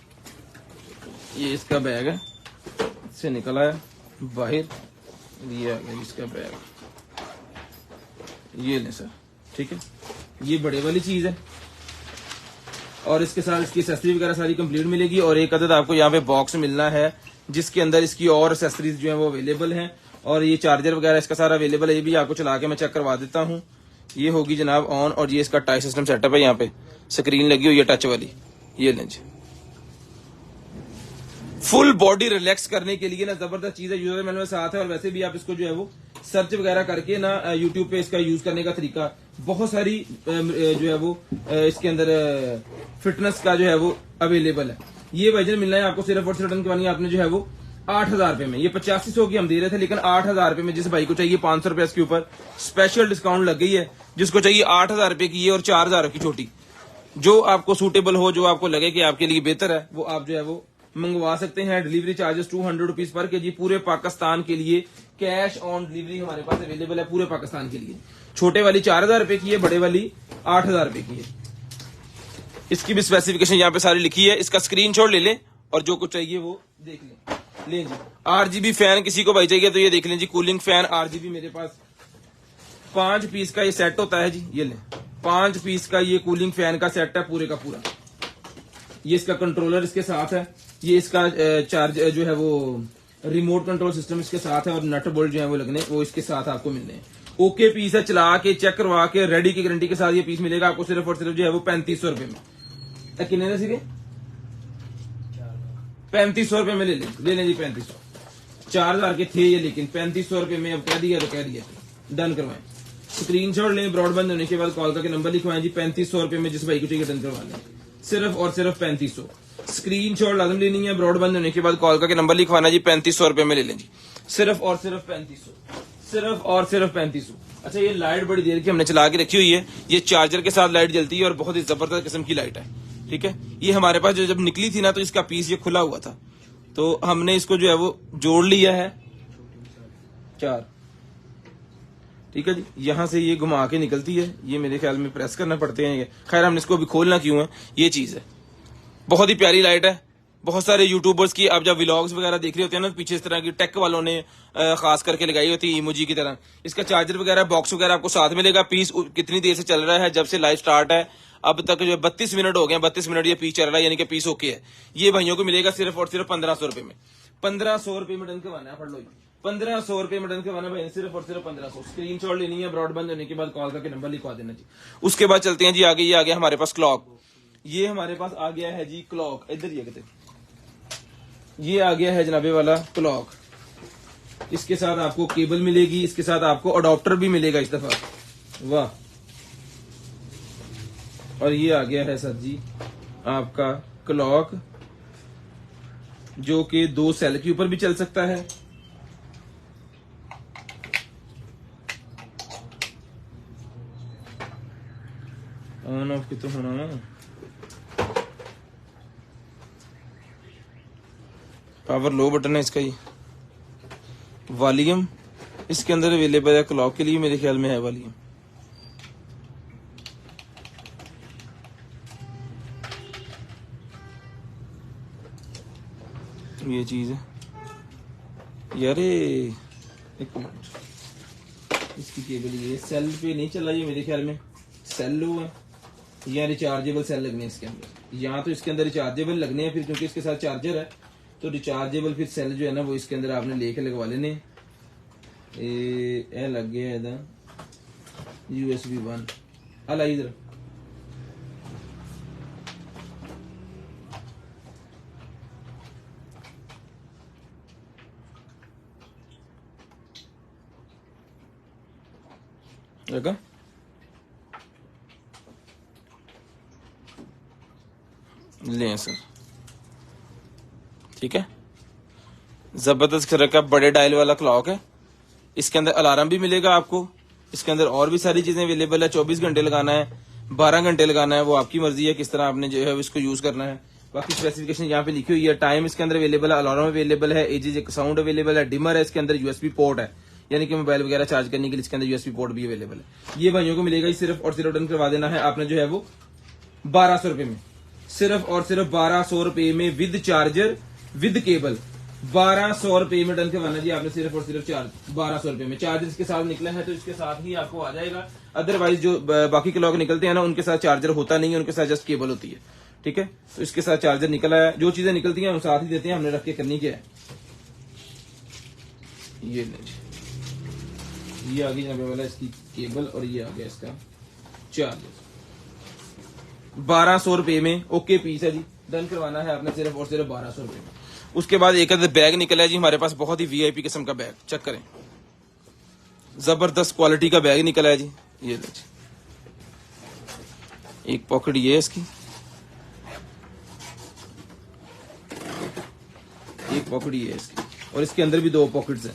ये इसका बैग है, इससे निकला है बाहर, ये आ गया इसका बैग, ये लें सर, ठीक है। ये बड़े वाली चीज है और इसके साथ इसकी एक्सेसरी वगैरह सारी कंप्लीट मिलेगी और एक अदद आपको यहाँ पे बॉक्स मिलना है जिसके अंदर इसकी और एक्सेसरीज जो है वो अवेलेबल हैं और ये चार्जर वगैरह इसका सारा अवेलेबल है। ये भी आपको चला के मैं चेक करवा देता हूँ। ये होगी जनाब ऑन और ये इसका टच सिस्टम सेटअप है, यहाँ पे स्क्रीन लगी हुई है टच वाली, ये लें जी। फुल बॉडी रिलैक्स करने के लिए ना जबरदस्त चीज है, यूजर मैनुअल साथ है और वैसे भी आप इसको जो है वो सर्च वगैरह करके ना यूट्यूब पे इसका यूज करने का तरीका बहुत सारी जो है वो इसके अंदर फिटनेस का जो है वो अवेलेबल है। ये वजन मिलना है आपको सिर्फ और सिर्फ रिटर्न करवानी है आपने जो है वो 8,000 रुपए में। ये 8500 की हम दे रहे थे लेकिन 8,000 रुपए में जिस भाई को चाहिए 500 रुपए इसके ऊपर स्पेशल डिस्काउंट लग गई है। जिसको चाहिए 8,000 रुपए की ये और 4,000 की छोटी, जो आपको सूटेबल हो, जो आपको लगे कि आपके लिए बेहतर है, वो आप जो है वो मंगवा सकते हैं। Delivery charges 200 rupees per KG पूरे पाकिस्तान के लिए, कैश ऑन डिलीवरी हमारे पास अवेलेबल है पूरे पाकिस्तान के लिए। छोटे वाली 4,000 रुपए की है, बड़े वाली 8,000 रुपए की है। इसकी भी स्पेसिफिकेशन यहाँ पे सारी लिखी है, इसका स्क्रीनशॉट ले लें और जो कुछ चाहिए वो देख लें। लें जी, RGB फैन किसी को भाई चाहिए तो ये देख लें जी, कूलिंग फैन RGB मेरे पास 5 पीस का ये सेट होता है जी। ये लें, 5 पीस का ये कूलिंग फैन का सेट है पूरे का पूरा। ये इसका कंट्रोलर इसके साथ है, ये इसका चार्ज जो है वो रिमोट कंट्रोल सिस्टम इसके साथ है और नट बोल्ट जो है वो लगने वो इसके साथ आपको मिलने हैं। ओके पीस है, चला के चेक करवा के रेडी की गारंटी के साथ ये पीस मिलेगा आपको सिर्फ और सिर्फ जो है वो 3500 रुपए में। कितने ने सीधे 3500 रुपए में ले लें जी। 3500 4,000 के थे ये, लेकिन 3500 रुपए में अब कह दिया तो कह दिया, डन करवाएं। स्क्रीनशॉट लें, ब्रॉडबैंड होने के बाद कॉल करके नंबर लिखवाएं जी। 3500 रुपए में जिस भाई को चाहिए डन करवा लें, सिर्फ और सिर्फ 3500। स्क्रीनशॉट लाजम लेनी है, ब्रॉडबैंड होने के बाद कॉल करके नंबर लिखवाना जी। 3500 रुपए में ले लें जी, सिर्फ और सिर्फ 3500, सिर्फ और सिर्फ 3500। अच्छा, ये लाइट बड़ी देर की हमने चला के रखी हुई है, ये चार्जर के साथ लाइट जलती है और बहुत ही जबरदस्त किस्म की लाइट है, ठीक है। ये हमारे पास जब निकली थी ना तो इसका पीस ये खुला हुआ था, तो हमने इसको जो है वो जोड़ लिया है 4, ठीक है जी। यहां से ये घुमा के निकलती है, ये मेरे ख्याल में प्रेस करना पड़ते हैं, खैर हमने इसको अभी खोलना क्यों है, ये चीज है। बहुत ही प्यारी लाइट है। बहुत सारे यूट्यूबर्स की आप जब व्लॉग्स वगैरह देख रहे होते हैं ना, पीछे इस तरह की टेक वालों ने खास करके लगाई होती है इमोजी की तरह। इसका चार्जर वगैरह बॉक्स वगैरह आपको साथ मिलेगा। पीस कितनी देर से चल रहा है, जब से लाइव स्टार्ट है अब तक जो 32 मिनट हो गए, 32 मिनट ये पीस चल रहा है, यानी कि पीस ओके है। ये भाइयों को मिलेगा सिर्फ और सिर्फ 1500 रुपए में। 1500 रुपए में डन करवाना है, पढ़ लो, 1500 रुपए में डन करवाना भाई, सिर्फ और सिर्फ 1500। स्क्रीनशॉट लेनी है, ब्रॉडबैंड होने के बाद कॉल करके नंबर लिखवा देना जी। उसके बाद चलते हैं जी आगे। ये आ गया हमारे पास क्लॉक, ये हमारे पास आ गया है जी क्लॉक, इधर ये कहते, ये आ गया है जनाबे वाला क्लॉक। इसके साथ आपको केबल मिलेगी, इसके साथ आपको अडॉप्टर भी मिलेगा इस दफा, वाह। और ये आ गया है सर जी आपका क्लॉक, जो कि 2 सेल के ऊपर भी चल सकता है। ऑन ऑफ की तो होना ना, पावर लो बटन है इसका। ये वॉल्यूम इसके अंदर अवेलेबल है, क्लॉक के लिए मेरे ख्याल में है वॉल्यूम। ये चीज है यार, एक मिनट, इसकी केबल ये सेल पे नहीं चला, ये मेरे ख्याल में सेल लो है या रिचार्जेबल सेल लगने इसके अंदर, या तो इसके अंदर रिचार्जेबल लगने हैं फिर, क्योंकि इसके साथ चार्जर है तो रिचार्जेबल फिर सेल जो है ना वो इसके अंदर आपने लेके लगवा लेने। ए लग गया है इधर USB 1 अला इधर, लगा लें सर, ठीक है। जबरदस्त तरह का बड़े डायल वाला क्लॉक है। इसके अंदर अलार्म भी मिलेगा आपको, इसके अंदर और भी सारी चीजें अवेलेबल है। 24 घंटे लगाना है, 12 घंटे लगाना है वो आपकी मर्जी है, किस तरह आपने जो है इसको यूज करना है। बाकी स्पेसिफिकेशन यहाँ पे लिखी हुई है। टाइम इसके अंदर अवेलेबल है, अलार्म अवेलेबल है, एजीज साउंड अवेलेबल है, डिमर है, इसके अंदर यूएसबी पोर्ट है, यानी कि मोबाइल वगैरह चार्ज करने के लिए इसके अंदर यूएसबी पोर्ट भी अवेलेबल है। ये भाइयों को मिलेगा ही सिर्फ और सिर्फ डन करवा देना है आपने जो है वो 1200 रुपए में, सिर्फ और सिर्फ 1200 रुपए में विद चार्जर विद केबल। 1200 रुपए में डन करवाना जी आपने, सिर्फ और सिर्फ 1200 रुपए में। चार्जर इसके साथ निकला है तो इसके साथ ही आपको आ जाएगा। अदरवाइज जो बाकी के लोग निकलते हैं ना उनके साथ चार्जर होता नहीं है, उनके साथ जस्ट केबल होती है। ठीक है, तो इसके साथ चार्जर निकला है। जो चीजें निकलती हैं हम साथ ही देते हैं, हमने रख के करनी क्या है। ये आ गई यहाँ पे वाला इसकी केबल और ये आ गया इसका चार्जर। 1200 रुपए में ओके पीस है जी, डन करवाना है आपने सिर्फ और सिर्फ 1200 रुपए में। उसके बाद एक बैग निकला है जी हमारे पास, बहुत ही वीआईपी किस्म का बैग, चेक करें, जबरदस्त क्वालिटी का बैग निकला है जी। ये लो जी, एक पॉकेट ये है इसकी, एक पॉकेट ये है इसकी, और इसके अंदर भी 2 पॉकेट्स हैं,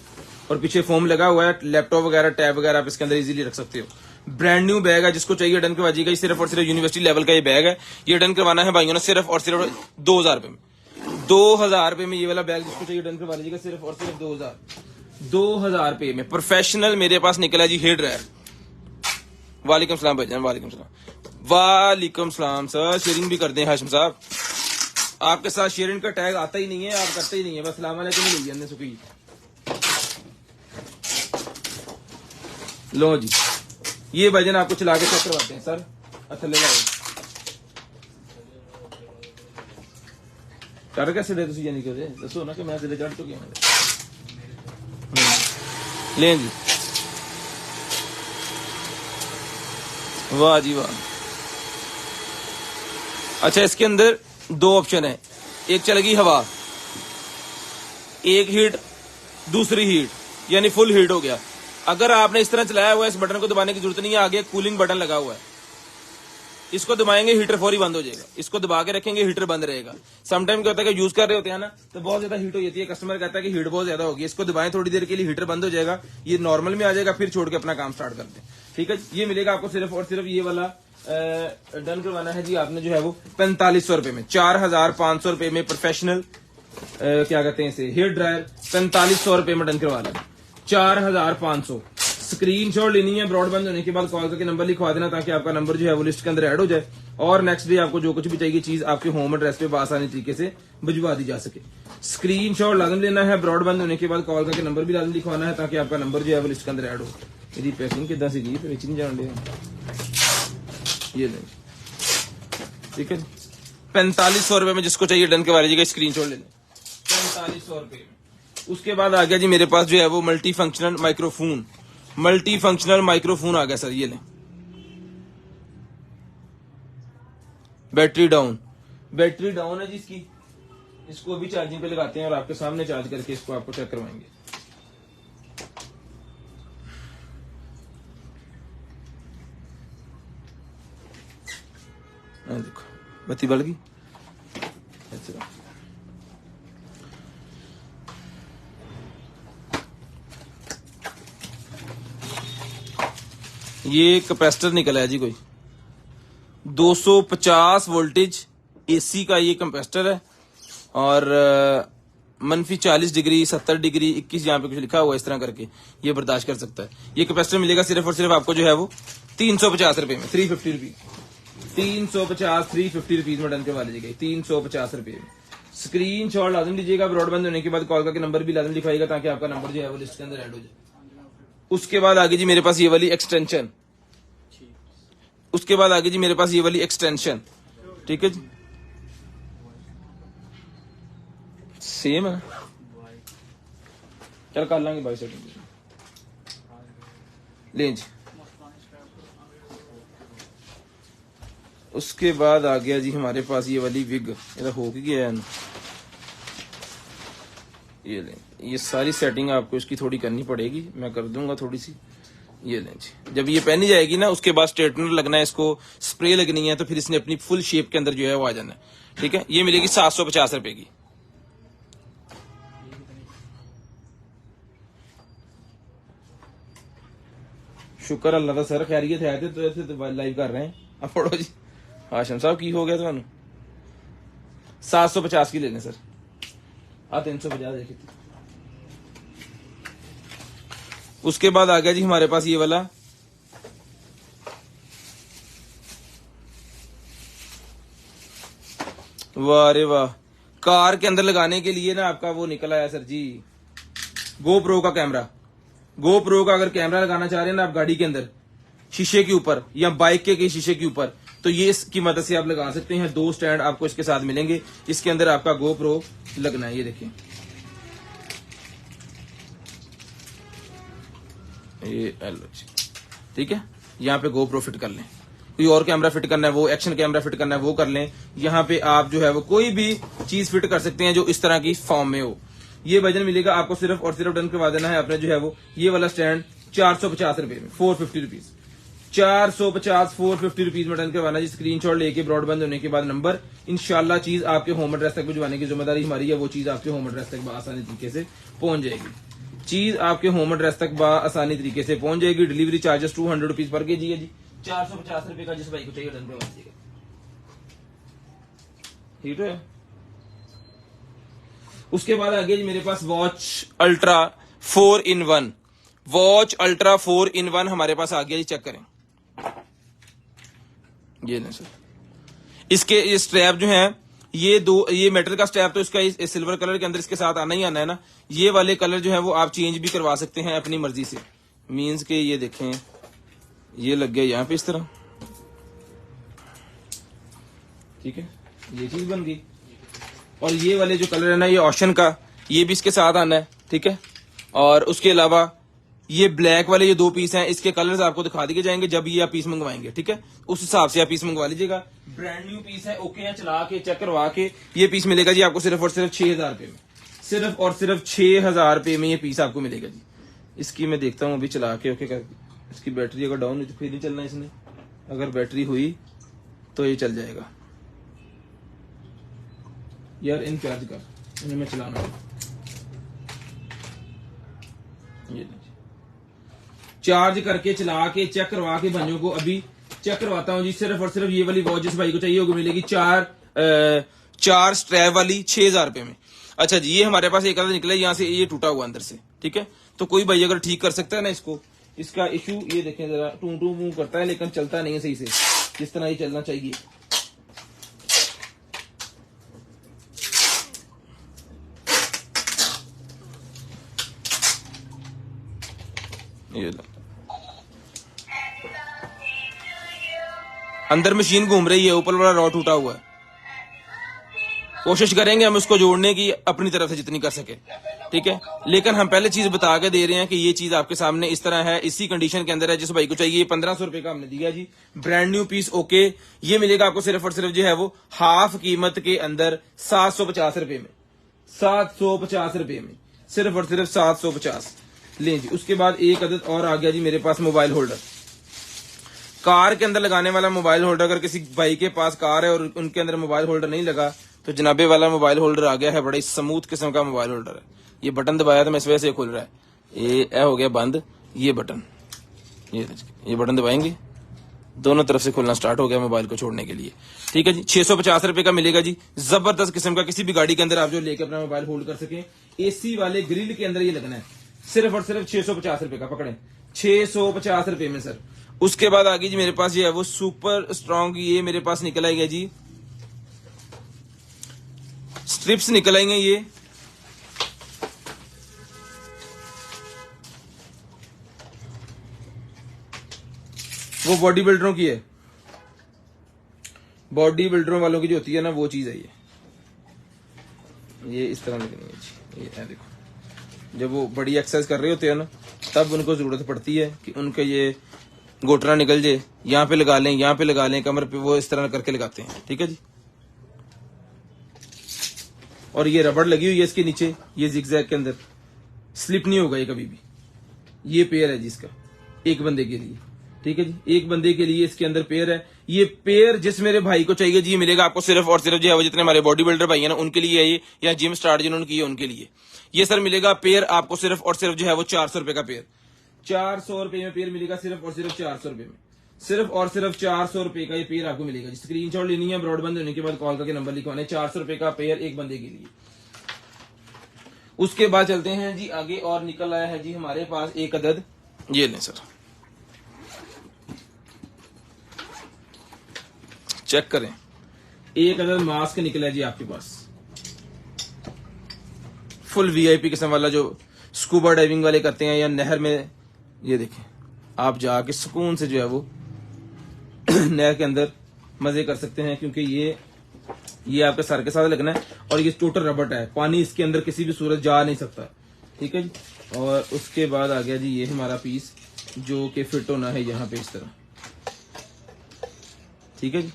और पीछे फोम लगा हुआ है। लैपटॉप वगैरह टैब वगैरह आप इसके अंदर इजीली रख सकते हो। ब्रांड न्यू बैग है, जिसको चाहिए डन करवाइएगा। सिर्फ और सिर्फ यूनिवर्सिटी लेवल का ये बैग है, ये डन करवाना है भाइयों ने सिर्फ और सिर्फ 2000 रुपए में। 2000 रुपए में ये वाला बैग जिसको चाहिए डन करवा लीजिएगा, सिर्फ और सिर्फ 2000 रुपए में। प्रोफेशनल मेरे पास निकला जी हेयर ड्रायर। वालेकुम सलाम भाईजान, वालेकुम सलाम, वालेकुम सलाम सर। शेयरिंग भी कर दें हाशिम साहब, आपके साथ शेयरिंग का टैग आता ही नहीं है, आप करते ही नहीं है, बस सलाम अलैकुम ही नहीं है सुखी। लो जी, ये भाईजान आपको चला के चेक करवाते हैं सर। अच्छा ले लो कर कैसे दे तुम यानी कि दसो ना कि मैं जिले चढ़ चुकी हूँ। लें जी, वाह जी वाह। अच्छा, इसके अंदर 2 ऑप्शन है, एक चलेगी हवा, एक हीट, दूसरी हीट, यानी फुल हीट हो गया। अगर आपने इस तरह चलाया हुआ है, इस बटन को दबाने की जरूरत नहीं है, आगे कूलिंग बटन लगा हुआ है, इसको दबाएंगे हीटर फौरी बंद हो जाएगा, इसको दबा के रखेंगे हीटर बंद रहेगा। समटाइम क्या होता है कि यूज कर रहे होते हैं ना तो बहुत ज्यादा हीट हो जाती है, कस्टमर कहता है कि हीट बहुत ज्यादा होगी, इसको दबाएं थोड़ी देर के लिए, हीटर बंद हो जाएगा, ये नॉर्मल में आ जाएगा, फिर छोड़ के अपना काम स्टार्ट करते हैं। ठीक है, ये मिलेगा आपको सिर्फ और सिर्फ ये वाला डन करवाना है जी आपने जो है वो 4500 रुपए में। 4500 रुपए में प्रोफेशनल क्या कहते हैं इसे हेयर ड्रायर 4500 रुपए में डन करवा लेना। 4500 स्क्रीनशॉट लेनी है, ब्रॉडबैंड होने के बाद कॉल करके नंबर लिखवा देना ताकि आपका नंबर जो है वो लिस्ट के अंदर ऐड हो जाए, और नेक्स्ट डे आपको जो कुछ भी चाहिए चीज आपके होम एड्रेस पे आसानी तरीके से भिजवा दी जा सके। स्क्रीनशॉट लाजम लेना है, ब्रॉडबैंड होने के बाद कॉल करके नंबर भी लाजम लिखवाना है ताकि आपका नंबर जो है वो लिस्ट के अंदर ऐड हो। मेरी पैकिंग कितना सी गई नहीं जान रहे, ये ले ठीक है। 4500 रुपए में जिसको चाहिए डन करवा लीजिएगा, स्क्रीनशॉट ले लें 4500 रुपए में। उसके बाद आ गया जी मेरे पास जो है वो multi functional microphone, multi functional microphone आ गया सर। ये लें, बैटरी डाउन, बैटरी डाउन है जी इसकी, इसको अभी चार्जिंग पे लगाते हैं और आपके सामने चार्ज करके इसको आपको चेक करवाएंगे। देखो बत्ती बल गई। अच्छा, ये कैपेसिटर निकला है जी कोई 250 वोल्टेज एसी का ये कैपेसिटर है, और मनफी 40 डिग्री 70 डिग्री 21 यहाँ पे कुछ लिखा हुआ है इस तरह करके ये बर्दाश्त कर सकता है। ये कैपेसिटर मिलेगा सिर्फ और सिर्फ आपको जो है वो 350 रुपए में, 350 रुपीज, 350 रुपीज में डन करवा लीजिएगा 350 रुपए में। स्क्रीन शॉट लाजम लीजिएगा, ब्रॉडबैंड होने के बाद कॉल करके नंबर भी लाजम लिखवाइएगा ताकि आपका नंबर जो है वो लिस्ट के अंदर ऐड हो जाए। उसके बाद आगे जी मेरे पास ये वाली एक्सटेंशन, उसके बाद आगे जी मेरे पास ये वाली एक्सटेंशन, ठीक है जी, सेम है, चल कर लेंगे 22 लें जी। उसके बाद आ गया जी हमारे पास ये वाली विग, ये हो गया है, ये लें, ये सारी सेटिंग आपको इसकी थोड़ी करनी पड़ेगी, मैं कर दूंगा थोड़ी सी। ये लें जी, जब ये पहनी जाएगी ना उसके बाद स्ट्रेटनर लगना है, इसको स्प्रे लगनी है, तो फिर इसने अपनी फुल शेप के अंदर जो है वो आ जाना है। ठीक है, ये मिलेगी 750 रुपए की। शुक्र अल्लाह का सर, खैरियत है तो ऐसे लाइव कर रहे हैं। अब पढ़ो जी। हाशम साहब की हो गया थानू 750 की लेने सर। 350 देखी थी। उसके बाद आ गया जी हमारे पास ये वाला, वाह रे वाह, कार के अंदर लगाने के लिए ना आपका वो निकला है सर जी, गोप्रो का कैमरा। गोप्रो का अगर कैमरा लगाना चाह रहे हैं ना आप गाड़ी के अंदर शीशे के ऊपर या बाइक के शीशे के ऊपर, तो ये इसकी मदद से आप लगा सकते हैं। 2 स्टैंड आपको इसके साथ मिलेंगे, इसके अंदर आपका गोप्रो लगना है। ये देखिए, ये ठीक है, यहाँ पे गोप्रो फिट कर लें। कोई और कैमरा फिट करना है, वो एक्शन कैमरा फिट करना है, वो कर लें। यहाँ पे आप जो है वो कोई भी चीज फिट कर सकते हैं जो इस तरह की फॉर्म में हो। ये वजन मिलेगा आपको सिर्फ और सिर्फ, डन करवा देना है आपने जो है वो ये वाला स्टैंड 450 रुपए में, 450 रुपीज, 450 450 रुपीज में डन करवाना जी। स्क्रीनशॉट लेके ब्रॉडबैंड होने के बाद नंबर, इंशाल्लाह चीज आपके होम एड्रेस तक भिजवाने की जिम्मेदारी हमारी है। वो चीज आपके होम एड्रेस तक आसानी तरीके से पहुंच जाएगी। चीज आपके होम एड्रेस तक आसानी तरीके से पहुंच जाएगी। Delivery charges 200 rupees per KG है जी। 450 रुपए का जिस भाई को चाहिए डन करवा दीजिएगा। ठीक है। उसके बाद आ गया जी मेरे पास watch ultra 4-in-1। Watch ultra 4-in-1 हमारे पास आ गया जी। चेक करें, ये नहीं सर, इसके ये स्ट्रैप जो है ये मेटल का स्ट्रैप तो इसका इस सिल्वर कलर के अंदर इसके साथ आना ही आना है ना। ये वाले कलर जो है वो आप चेंज भी करवा सकते हैं अपनी मर्जी से। मींस के ये देखें, ये लग गया यहाँ पे इस तरह, ठीक है, ये चीज बन गई। और ये वाले जो कलर है ना, ये ओशन का, ये भी इसके साथ आना है, ठीक है। और उसके अलावा ये ब्लैक वाले ये 2 पीस हैं, इसके कलर्स आपको दिखा दिए जाएंगे जब ये आप पीस मंगवाएंगे, ठीक है। उस हिसाब से आप पीस मंगवा लीजिएगा। ब्रांड न्यू पीस है, ओके है, चला के चेक करवा के ये पीस मिलेगा जी आपको सिर्फ और सिर्फ 6000 रुपए में। सिर्फ और सिर्फ 6000 रुपए में ये पीस आपको मिलेगा जी। इसकी मैं देखता हूँ अभी चला के, ओके कर, इसकी बैटरी अगर डाउन हुई तो फिर नहीं चलना इसने, अगर बैटरी हुई तो ये चल जाएगा। यार इन चार्ज कर, इन्हें मैं चलाना हूँ। ये चार्ज करके चला के चेक करवा के भाइयों को अभी चेक करवाता हूँ जी। सिर्फ और सिर्फ ये वाली वॉच जिस भाई को चाहिए होगी मिलेगी 4 स्ट्रैप वाली 6000 रुपए में। अच्छा जी, ये हमारे पास एक आधा निकला है यहाँ से, ये टूटा हुआ अंदर से, ठीक है। तो कोई भाई अगर ठीक कर सकता है ना इसको, इसका इशू ये देखें जरा, टू टू मूव करता है लेकिन चलता नहीं है सही से जिस तरह ये चलना चाहिए। ये अंदर मशीन घूम रही है, ऊपर वाला रॉड टूटा हुआ है। कोशिश करेंगे हम उसको जोड़ने की अपनी तरफ से जितनी कर सके, ठीक है। लेकिन हम पहले चीज बता के दे रहे हैं कि ये चीज आपके सामने इस तरह है, इसी कंडीशन के अंदर है। जिस भाई को चाहिए 1500 रुपए का हमने दिया जी, ब्रांड न्यू पीस, ओके। ये मिलेगा आपको सिर्फ और सिर्फ जो है वो हाफ कीमत के अंदर 750 रुपए में, 750 रुपए में, सिर्फ और सिर्फ 750 ले जी। उसके बाद एक अदद और आ गया जी मेरे पास मोबाइल होल्डर, कार के अंदर लगाने वाला मोबाइल होल्डर। अगर किसी भाई के पास कार है और उनके अंदर मोबाइल होल्डर नहीं लगा तो जनाबे वाला मोबाइल होल्डर आ गया है, बड़ा ही स्मूथ किस्म का मोबाइल होल्डर है। ये बटन दबाया तो मैं इस वजह से खुल रहा है, ये हो गया बंद, ये बटन, ये बटन दबाएंगे, दोनों तरफ से खुलना स्टार्ट हो गया मोबाइल को छोड़ने के लिए, ठीक है जी। 650 रुपए का मिलेगा जी, जबरदस्त किस्म का, किसी भी गाड़ी के अंदर आप जो लेके अपना मोबाइल होल्ड कर सके। एसी वाले ग्रिल के अंदर ये लगना है, सिर्फ और सिर्फ 650 रुपए का, पकड़े 650 रुपए में सर। उसके बाद आ गई जी मेरे पास ये है वो सुपर स्ट्रॉन्ग, ये मेरे पास निकल आएगा जी, स्ट्रिप्स निकल आएंगे ये, वो बॉडी बिल्डरों की है, बॉडी बिल्डरों वालों की जो होती है ना वो चीज है ये इस तरह लगनी है जी। ये देखो, जब वो बड़ी एक्सरसाइज कर रहे होते हैं ना तब उनको जरूरत पड़ती है कि उनके ये घोटना निकल जाए, यहाँ पे लगा लें, यहाँ पे लगा लें, कमर पे, वो इस तरह करके लगाते हैं, ठीक है जी। और ये रबड़ लगी हुई है इसके नीचे, ये जिगजैग के अंदर, स्लिप नहीं होगा ये कभी भी। ये पेयर है जिसका एक बंदे के लिए, ठीक है जी, एक बंदे के लिए इसके अंदर पेयर है। ये पेयर जिस मेरे भाई को चाहिए जी, मिलेगा आपको सिर्फ और सिर्फ जो है वो जितने हमारे बॉडी बिल्डर भाई है ना उनके लिए है ये, या जिम स्टार्ट जिन्होंने की है उनके लिए ये सर मिलेगा पेयर आपको सिर्फ और सिर्फ जो है वो 400 रुपए का पेयर, 400 रुपए में पेयर मिलेगा सिर्फ और सिर्फ 400 रुपए में। सिर्फ और सिर्फ 400 रुपए का ये पेयर आपको मिलेगा। स्क्रीनशॉट लेनी है, ब्रॉडबैंड होने के बाद कॉल करके नंबर लिखवाना है। 400 रुपए का पेयर एक बंदे के लिए। उसके बाद चलते हैं जी आगे, और निकल आया है जी हमारे पास एक अदद, ये लें सर, चेक करें, एक अदद मास्क निकला है जी आपके पास, फुल वीआईपी किस्म वाला, जो स्कूबा डाइविंग वाले करते हैं या नहर में, ये देखें आप जाके सुकून से जो है वो नहर के अंदर मजे कर सकते हैं, क्योंकि ये आपके सर के साथ लगना है और ये टोटल रबड़ है, पानी इसके अंदर किसी भी सूरत जा नहीं सकता। ठीक है जी। और उसके बाद आ गया जी ये हमारा पीस जो कि फिट होना है यहाँ पे इस तरह। ठीक है जी।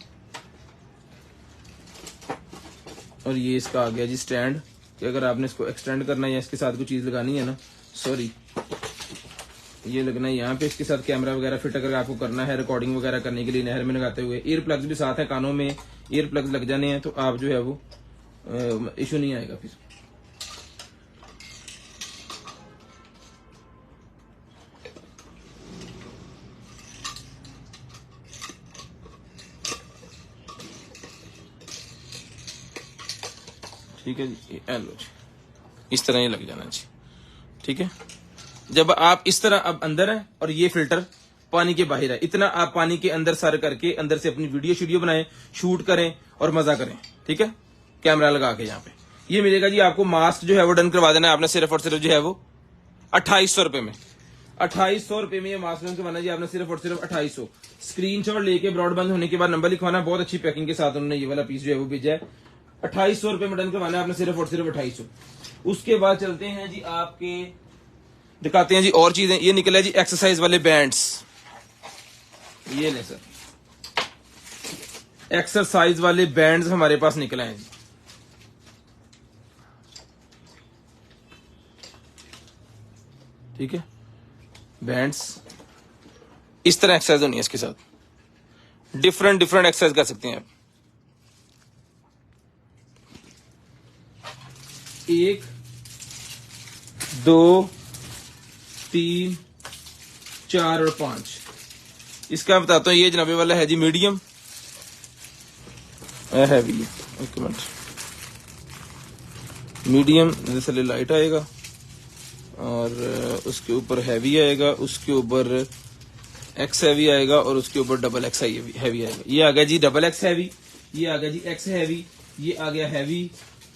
और ये इसका आ गया जी स्टैंड, कि अगर आपने इसको एक्सटेंड करना है या इसके साथ कोई चीज लगानी है ना, सॉरी, ये लगना है यहाँ पे, इसके साथ कैमरा वगैरह फिट अगर आपको करना है रिकॉर्डिंग वगैरह करने के लिए नहर में लगाते हुए। ईयर प्लग्स भी साथ है, कानों में ईयर प्लग्स लग जाने हैं तो आप जो है वो इशू नहीं आएगा फिर। ठीक है जी, लो जी, इस तरह ये लग जाना जी। ठीक है। जब आप इस तरह अब अंदर है और ये फिल्टर पानी के बाहर है, इतना आप पानी के अंदर सर करके अंदर से अपनी वीडियो बनाएं, शूट करें और मजा करें। ठीक है, कैमरा लगा के यहाँ पे ये मिलेगा जी आपको। मास्क जो है वो डन करवा देना है आपने, सिर्फ और सिर्फ जो है वो 2800 रुपए में। 2800 रुपए में ये मास्क डन करवाना जी आपने, सिर्फ और सिर्फ 2800। स्क्रीनशॉट लेके ब्रॉडबैंड होने के बाद नंबर लिखवाना। बहुत अच्छी पैकिंग के साथ उन्होंने ये वाला पीस जो है वो भेजा है। 2800 रुपए में डन करवाना है आपने, सिर्फ और सिर्फ 2800। उसके बाद चलते हैं जी आपके, दिखाते हैं जी और चीजें। ये निकला है जी एक्सरसाइज वाले बैंड्स, ये ले सर, एक्सरसाइज वाले बैंड्स हमारे पास निकले हैं जी। ठीक है, बैंड्स इस तरह एक्सरसाइज होनी है, इसके साथ डिफरेंट एक्सरसाइज कर सकते हैं आप। 1 2 3 4 और 5। इसका बताता हूँ, ये जनाबे वाला है जी मीडियम, हैवी, एक मिनट, मीडियम जैसे लाइट आएगा और उसके ऊपर हैवी आएगा, उसके ऊपर एक्स हैवी आएगा और उसके ऊपर डबल एक्स हैवी आएगा। ये आ गया जी डबल एक्स हैवी, ये आ गया जी एक्स हैवी, ये आ गया हैवी,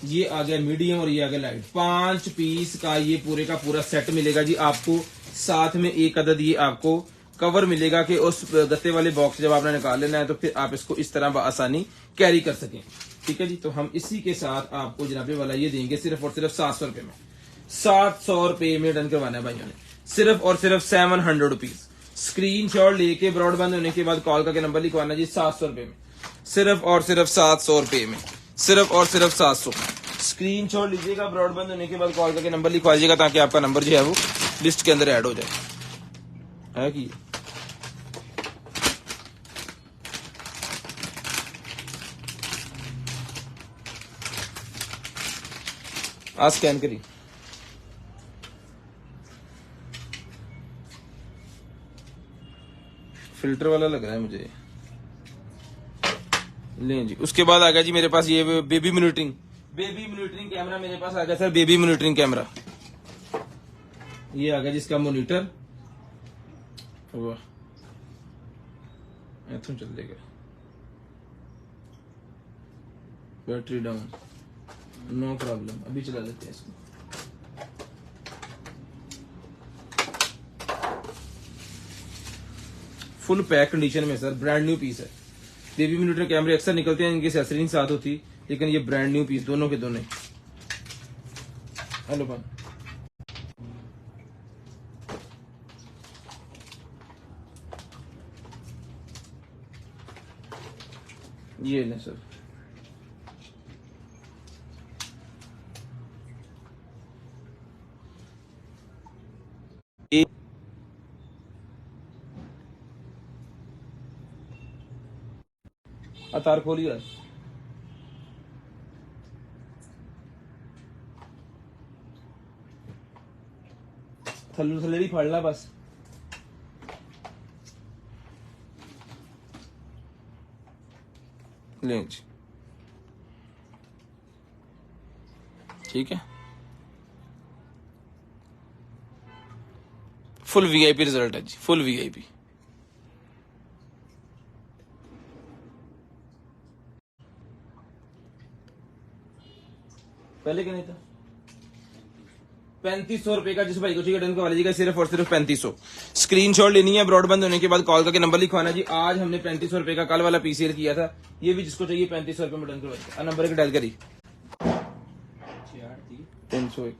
ये आ गया मीडियम और ये आ गया लाइट। 5 पीस का ये पूरे का पूरा सेट मिलेगा जी आपको। साथ में एक अदद ये आपको कवर मिलेगा कि उस गत्ते वाले बॉक्स जब आपने निकाल लेना है तो फिर आप इसको इस तरह आसानी कैरी कर सकें। ठीक है जी। तो हम इसी के साथ आपको जनाबे वाला ये देंगे सिर्फ और सिर्फ 700 रुपए में। 700 रुपए में डन करवाना है भाइयों ने, सिर्फ और सिर्फ 700 रुपीज। स्क्रीन शॉट लेके ब्रॉडबैंड होने के बाद कॉल करके नंबर लिखवाना जी 700 रुपए में, सिर्फ और सिर्फ 700 रुपए में, सिर्फ और सिर्फ 700। स्क्रीन शॉट लीजिएगा, ब्रॉडबैंड होने के बाद कॉल करके नंबर लिखवा लीजिएगा ताकि आपका नंबर जो है वो लिस्ट के अंदर ऐड हो जाए। है कि आज स्कैन करिए। फिल्टर वाला लग रहा है मुझे, लें जी। उसके बाद आ गया जी मेरे पास ये बेबी मॉनिटरिंग कैमरा मेरे पास आ गया सर। बेबी मॉनिटरिंग कैमरा ये आ गया जिसका मॉनिटर, वाह इथों चल देगा, बैटरी डाउन, नो प्रॉब्लम, अभी चला लेते हैं इसको। फुल पैक कंडीशन में सर, ब्रांड न्यू पीस है। बेबी मॉनिटर कैमरे अक्सर निकलते हैं, इनकी एक्सेसरी साथ होती, लेकिन ये ब्रांड न्यू पीस दोनों के दोनों। हेलो बन ये लें सर। तार खोलिए, थल्लू थल्लेरी फाड़ ला बस। लें जी, ठीक है। फुल वीआईपी रिजल्ट है जी, फुल वीआईपी। पहले क्या नहीं था? 3500 रुपए का जिस भाई को चाहिए डन करवा लीजिएगा, सिर्फ और सिर्फ 3500। स्क्रीनशॉट लेनी है, ब्रॉडबैंड होने के बाद कॉल करके नंबर लिखवाना जी। आज हमने 3500 रुपए का कल वाला पीसीएल किया था, ये भी जिसको चाहिए 3500 रुपए में डन करवाइए। नंबर के डायल करी 301।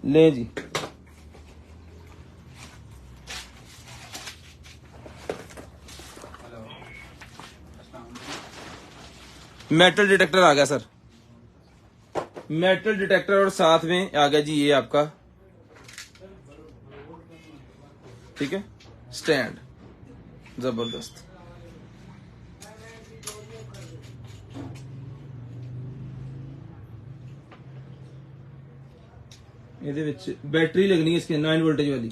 ले जी, मेटल डिटेक्टर आ गया सर, मेटल डिटेक्टर और साथ में आ गया जी ये आपका, ठीक है, स्टैंड, जबरदस्त। ਇਹਦੇ ਵਿੱਚ बैटरी लगनी है इसके 9 वोल्टेज वाली,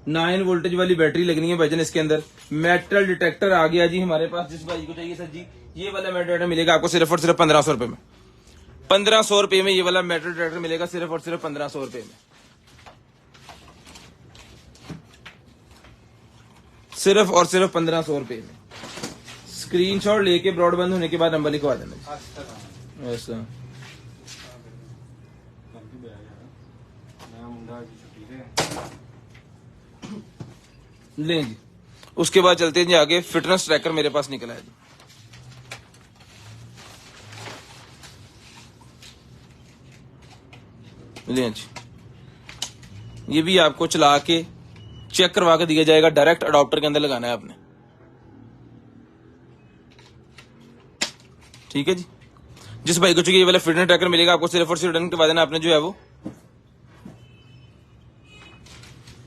9 वोल्टेज वाली बैटरी लगनी है भाईजान इसके अंदर। मेटल डिटेक्टर आ गया जी हमारे पास, जिस भाई को चाहिए सर जी ये वाला मेटल डिटेक्टर मिलेगा आपको सिर्फ और सिर्फ 1500 रुपए में। 1500 रुपए में ये वाला मेटल डिटेक्टर मिलेगा सिर्फ और सिर्फ 1500 रुपए में, सिर्फ और सिर्फ 1500 रुपए में। स्क्रीनशॉट लेके ब्रॉडबैंड होने के बाद नंबर लिखवा देना। ऐसा लें जी। उसके बाद चलते हैं जी आगे, फिटनेस ट्रैकर मेरे पास निकला है जी। लें जी, ये भी आपको चला के चेक करवा के दिया जाएगा, डायरेक्ट अडॉप्टर के अंदर लगाना है आपने, ठीक है जी। जिस भाई को चाहिए ये वाला फिटनेस ट्रैकर मिलेगा आपको सिर्फ और सिर्फ डन करवा देना आपने जो है वो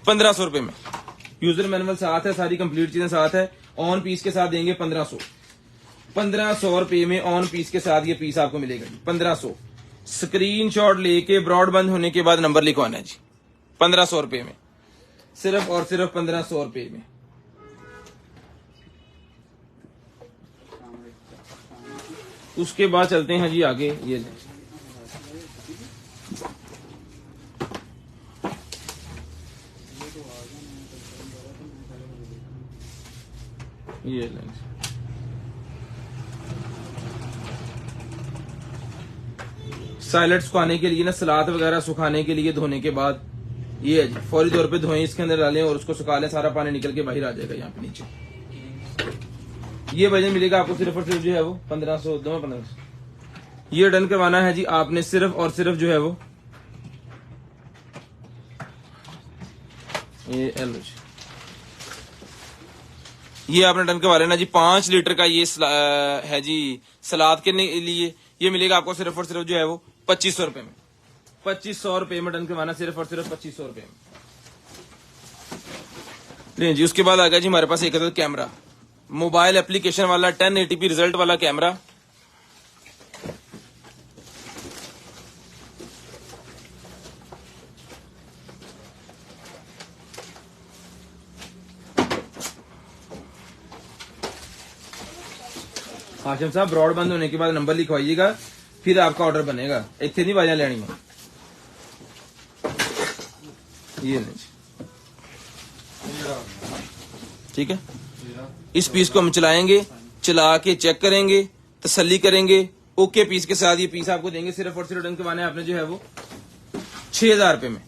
1500 रुपए में। यूजर मैनुअल साथ है, सारी कंप्लीट चीजें साथ है, ऑन पीस के साथ देंगे 1500। 1500 रुपए में ऑन पीस के साथ ये पीस आपको मिलेगा जी 1500। स्क्रीनशॉट लेके ब्रॉडबैंड होने के बाद नंबर लिखवाना है जी 1500 रुपए में, सिर्फ और सिर्फ 1500 रुपए में। उसके बाद चलते हैं जी आगे, ये लेंस साइलेंट सुखाने के लिए ना, सलाद वगैरह सुखाने के लिए धोने के बाद ये है जी, फौरी तौर पे धोएं, इसके अंदर डालें और उसको सुखा लें, सारा पानी निकल के बाहर आ जाएगा यहाँ पे नीचे। ये वजन मिलेगा आपको सिर्फ और सिर्फ जो है वो 1500, 1500। ये डन करवाना है जी आपने सिर्फ और सिर्फ जो है वो ये आपने डन करवा लेना जी। 5 लीटर का ये है जी सलाद के लिए, ये मिलेगा आपको सिर्फ और सिर्फ जो है वो 2500 रुपए में। 2500 रुपए में डन करवाना, सिर्फ और सिर्फ 2500 रुपए में। नहीं जी, उसके बाद आ गया जी हमारे पास एक कैमरा, मोबाइल एप्लीकेशन वाला 1080p रिजल्ट वाला कैमरा। हाशिम साहब ब्रॉडबैंड होने के बाद नंबर लिखवाइएगा, फिर आपका ऑर्डर बनेगा, इतने नहीं बाजा लेनी है। ये नहीं, ठीक है। इस पीस को हम चलाएंगे, चला के चेक करेंगे, तसल्ली करेंगे, ओके पीस के साथ ये पीस आपको देंगे। सिर्फ और सिर्फ डन करवाना है आपने जो है वो 6000 रुपए में।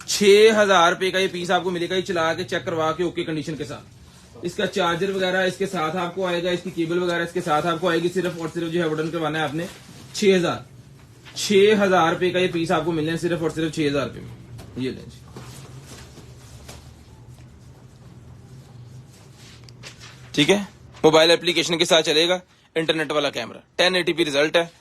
6000 रुपए का ये पीस आपको मिलेगा, ये चला के चेक करवा के ओके कंडीशन के साथ। इसका चार्जर वगैरह इसके साथ आपको आएगा, इसकी केबल वगैरह इसके साथ आपको आएगी। सिर्फ और सिर्फ जो है डन करवाना है आपने 6000 रुपए का ये पीस आपको मिलने हैं, सिर्फ और सिर्फ 6000 रुपए में। ये लें जी, ठीक है। मोबाइल एप्लीकेशन के साथ चलेगा, इंटरनेट वाला कैमरा, 1080p रिजल्ट है।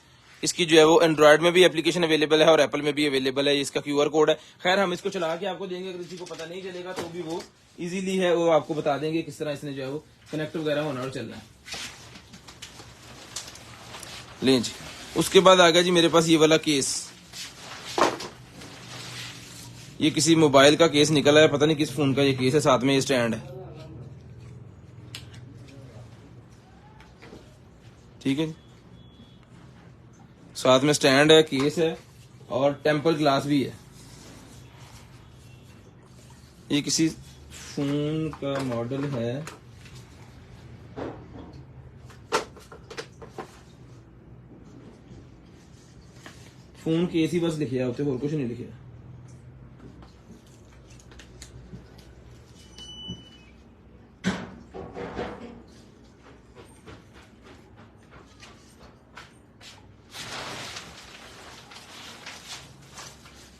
इसकी जो है वो एंड्रॉइड में भी एप्लीकेशन अवेलेबल है और एप्पल में भी अवेलेबल है। इसका QR कोड है। खैर हम इसको चला के आपको देंगे, अगर किसी को पता नहीं चलेगा तो भी वो इजीली है, वो आपको बता देंगे किस तरह इसने जो है वो कनेक्ट वगैरह होना और चलना है। लें जी, उसके बाद आ गया जी मेरे पास ये वाला केस, ये किसी मोबाइल का केस निकला है, पता नहीं किस फोन का ये केस है, साथ में ये स्टैंड है। ठीक है, साथ में स्टैंड है, केस है और टेम्पर ग्लास भी है। ये किसी फोन का मॉडल है, फोन केस ही बस लिखे होते और कुछ नहीं लिखे।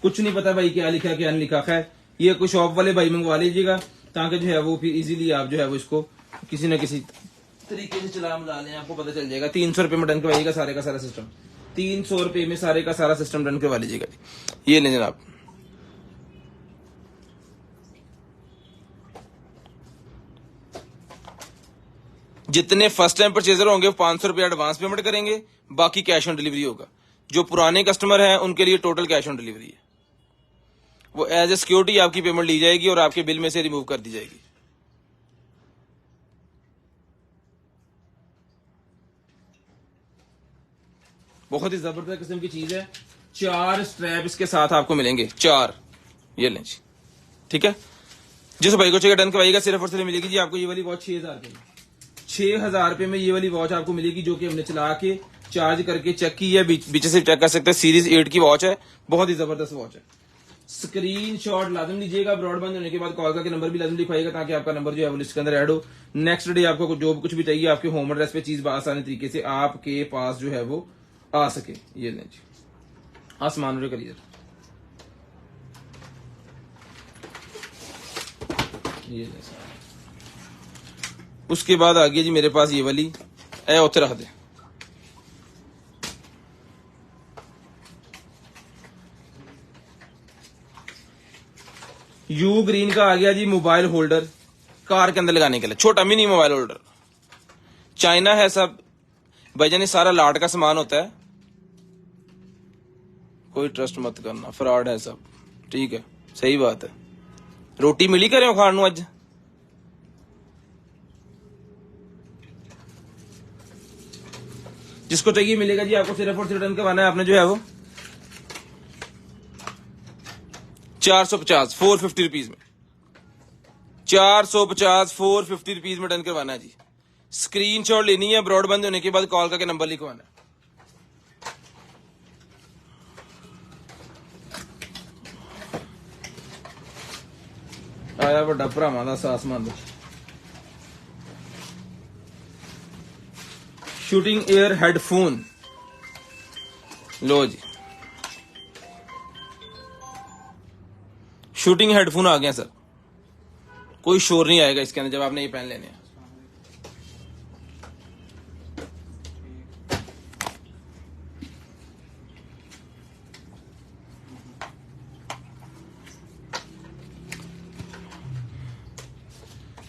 कुछ नहीं पता भाई क्या लिखा क्या नहीं लिखा। खैर ये कोई शॉप वाले भाई मंगवा लीजिएगा ताकि जो है वो फिर इजीली आप जो है वो इसको किसी न किसी तरीके से चला मिला लें, आपको पता चल जाएगा। 300 रुपए में डन करवाइएगा सारे का सारा सिस्टम, 300 रुपए में सारे का सारा सिस्टम डन करवा लीजिएगा। ये लें जनाब। जितने फर्स्ट टाइम परचेजर होंगे 500 रुपए एडवांस पेमेंट करेंगे, बाकी कैश ऑन डिलीवरी होगा। जो पुराने कस्टमर हैं उनके लिए टोटल कैश ऑन डिलीवरी है, वो एज ए सिक्योरिटी आपकी पेमेंट ली जाएगी और आपके बिल में से रिमूव कर दी जाएगी। बहुत ही जबरदस्त किस्म की चीज है। 4 स्ट्रैप इसके साथ आपको मिलेंगे, 4। ये लें जी, ठीक है। जिस भाई को चाहिए डन करवाइएगा, सिर्फ और सिर्फ मिलेगी जी आपको ये वाली वॉच 6000 रुपए में। 6000 रुपए में ये वाली वॉच आपको मिलेगी, जो कि हमने चला के चार्ज करके चेक की है, पीछे से चेक कर सकते हैं। सीरीज 8 की वॉच है, बहुत ही जबरदस्त वॉच है। स्क्रीनशॉट लाजम लीजिएगा, ब्रॉडबैंड होने के बाद कॉल करके नंबर भी लाजम लिखवाइएगा ताकि आपका नंबर जो है वो लिस्ट के अंदर ऐड हो। नेक्स्ट डे आपको जो कुछ भी चाहिए आपके होम एड्रेस पे चीज आसानी तरीके से आपके पास जो है वो आ सके। ये लें जी, आसमान और करिए। ये लें। उसके बाद आ गया जी मेरे पास ये वाली उत्तर रख दे, यू ग्रीन का आ गया जी मोबाइल होल्डर, कार के अंदर लगाने के लिए छोटा मिनी मोबाइल होल्डर। चाइना है सब भाईजान, ये सारा लाट का सामान होता है, कोई ट्रस्ट मत करना, फ्रॉड है सब। ठीक है, सही बात है। रोटी मिली करे खान नू अज, जिसको चाहिए मिलेगा जी। आपको सिर्फ और सिर्फ रिटर्न करवाना है आपने जो है वो 450 450 रुपीज में, 450 450 रुपीज में डन करवाना है जी। स्क्रीनशॉट लेनी है, ब्रॉडबैंड होने के बाद कॉल करके नंबर लिखवाना है। आया बड़ा भरावां दा सासमंद शूटिंग एयर हेडफोन, लो जी शूटिंग हेडफोन आ गया सर। कोई शोर नहीं आएगा इसके अंदर जब आपने ये पहन लेने हैं।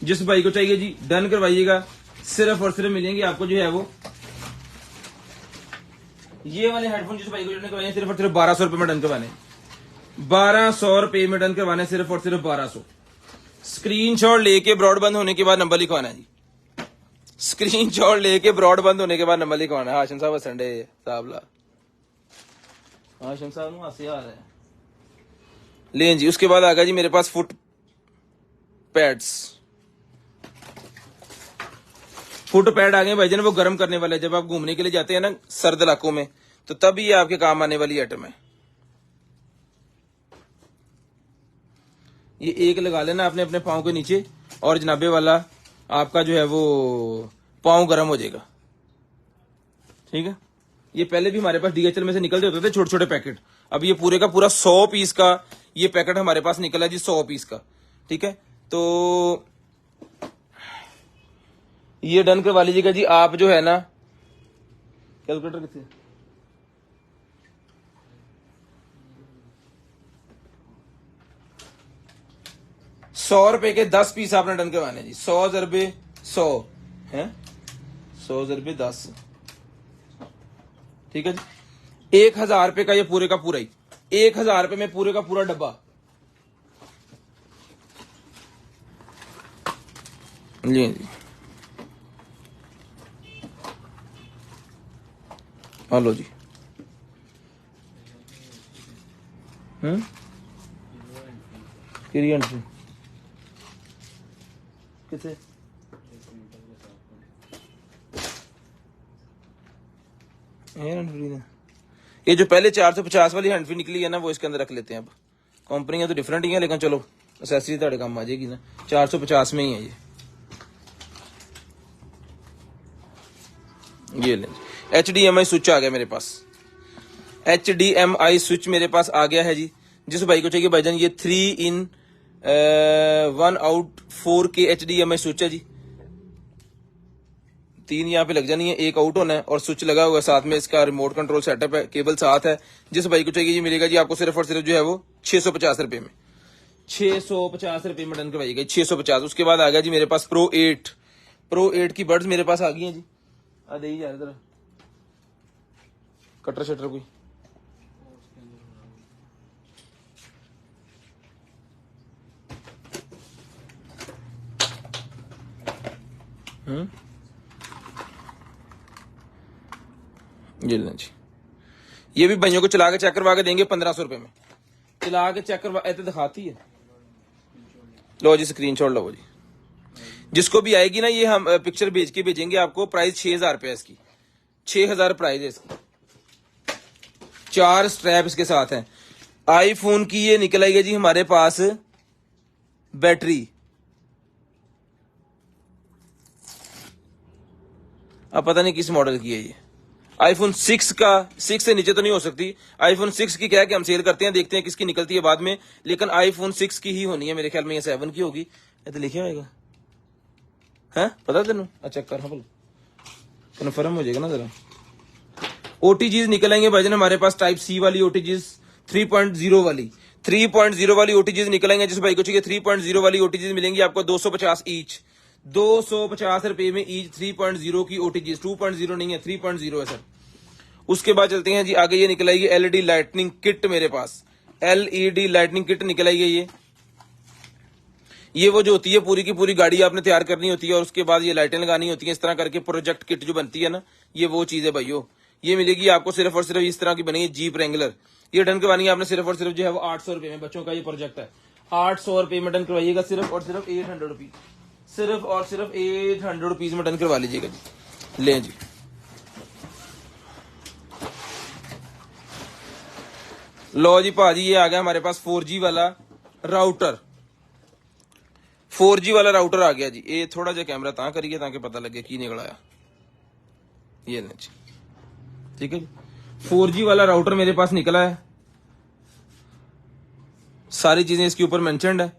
जिस भाई को चाहिए जी डन करवाइएगा, सिर्फ और सिर्फ मिलेंगे आपको जो है वो ये वाले हेडफोन। जिस भाई को डन करवाइए सिर्फ और सिर्फ 1200 रुपए में डन करवाने, 1200 रुपए में डन करवाने, सिर्फ और सिर्फ 1200। स्क्रीनशॉट लेके ब्रॉडबैंड होने के बाद नंबर लिखवाना है जी। स्क्रीनशॉट लेके ब्रॉडबैंड होने के बाद नंबर लिखवाना है। हाशिम साहब संडे साहब ला, हाशिम साहब नु हंसी आ रहा है। लें जी, उसके बाद आ गया जी मेरे पास फुट पैड्स। फुट पैड आ गए भाईजान, वो गर्म करने वाले। जब आप घूमने के लिए जाते हैं ना सर्द इलाकों में, तो तब ये आपके काम आने वाली आइटम है। ये एक लगा लेना आपने अपने पाँव के नीचे, और जनाबे वाला आपका जो है वो पाँव गर्म हो जाएगा। ठीक है, ये पहले भी हमारे पास DHL में से निकलते होते थे छोटे छोटे पैकेट। अब ये पूरे का पूरा 100 पीस का ये पैकेट हमारे पास निकला जी, 100 पीस का। ठीक है, तो ये डन करवा लीजिएगा जी। आप जो है ना, कैलकुलेटर कितने, ₹100 के 10 पीस आपने डन करवाने जी। 100 ज़रबे 100 है, 100 ज़रबे 10। ठीक है जी। 1,000 रुपए का ये पूरे का पूरा ही, 1,000 रुपए में पूरे का पूरा डब्बा। जी जी, हेलो जी। एंट्री कितने? ये जो पहले 450 वाली हैंड फ्री निकली है ना, वो इसके अंदर रख लेते हैं। अब कंपनियां तो डिफरेंट ही है, लेकिन चलो एक्सेसरी थोड़े काम आ जाएगी ना। 450 में ही है ये लें। HDMI स्विच आ गया मेरे पास, HDMI स्विच मेरे पास आ गया है जी। जिस भाई को चाहिए भाईजान, ये 3 in 1 out 4K HDMI switch है जी। 3 यहाँ पे लग जानी है, 1 आउट होना है और स्विच लगा हुआ है साथ में। इसका रिमोट कंट्रोल सेटअप है, केबल साथ है। जिस भाई को चाहिए ये मिलेगा जी आपको सिर्फ और सिर्फ जो है वो 650 रुपए में, 650 रुपए में डन करवाइएगा, 650। उसके बाद आ गया जी मेरे पास Pro 8 की बर्ड्स मेरे पास आ गई है जी। आ दे ही जा रहा कटर शटर कोई। ये लें जी। ये भी भाइयों को चला के चेक करवा के देंगे 1500 रुपए में। चला के चेक करवा, ऐसे दिखाती है। लो जी स्क्रीनशॉट लो जी। जिसको भी आएगी ना ये हम पिक्चर भेज के भेजेंगे आपको। प्राइस 6,000 रुपए है इसकी, 6,000 प्राइस है इसकी। 4 स्ट्रैप इसके साथ हैं। आईफोन की ये निकल आई है जी हमारे पास बैटरी। अब पता नहीं किस मॉडल की है ये। आईफोन 6 का, 6 से नीचे तो नहीं हो सकती। आईफोन 6 की क्या है कि हम सेल करते हैं, देखते हैं किसकी निकलती है बाद में, लेकिन आईफोन 6 की ही होनी है मेरे ख्याल में। ये 7 की होगी, ये तो लिखा होगा है, पता तेन? अच्छा कर, हाँ बोलो, कन्फर्म हो जाएगा ना जरा। ओटीजीज निकल आएंगे भाईजान हमारे पास, टाइप सी वाली ओटीजीज, 3.0 वाली, 3.0 वाली ओटीजीज निकल आएंगे। जिस भाई को चाहिए 3.0 वाली ओटीजीज मिलेंगी आपको 250 ईच, 250 रुपए में ईच 3.0 की ओटीजीज। 2.0 नहीं है, 3.0 है सर। उसके बाद चलते हैं जी आगे। ये निकल आएगी एलईडी लाइटनिंग किट मेरे पास, एलईडी लाइटनिंग किट निकल आई है ये वो जो होती है पूरी की पूरी गाड़ी आपने तैयार करनी होती है और उसके बाद ये लाइटें लगानी होती है इस तरह करके। प्रोजेक्ट किट जो बनती है ना, ये वो चीज है भाइयों। ये मिलेगी आपको सिर्फ और सिर्फ इस तरह की बनेगी जीप रेंगुलर। ये डन करवानी है आपने सिर्फ और सिर्फ जो है वो 800 रुपए में। बच्चों का ये प्रोजेक्ट है, 800 रुपए में डन करवाइएगा, सिर्फ और सिर्फ 800 रुपीज, सिर्फ और सिर्फ 800 रुपीज में डन करवा लीजिएगा जी। ले जी, लो जी भाजी, ये आ गया हमारे पास 4G वाला राउटर। 4G वाला राउटर आ गया जी। ये थोड़ा जा कैमरा ता करिए ताकि पता लगे की निकल आया। ये ले जी, ठीक है जी। 4G वाला राउटर मेरे पास निकला है, सारी चीजें इसके ऊपर मेंशन्ड है,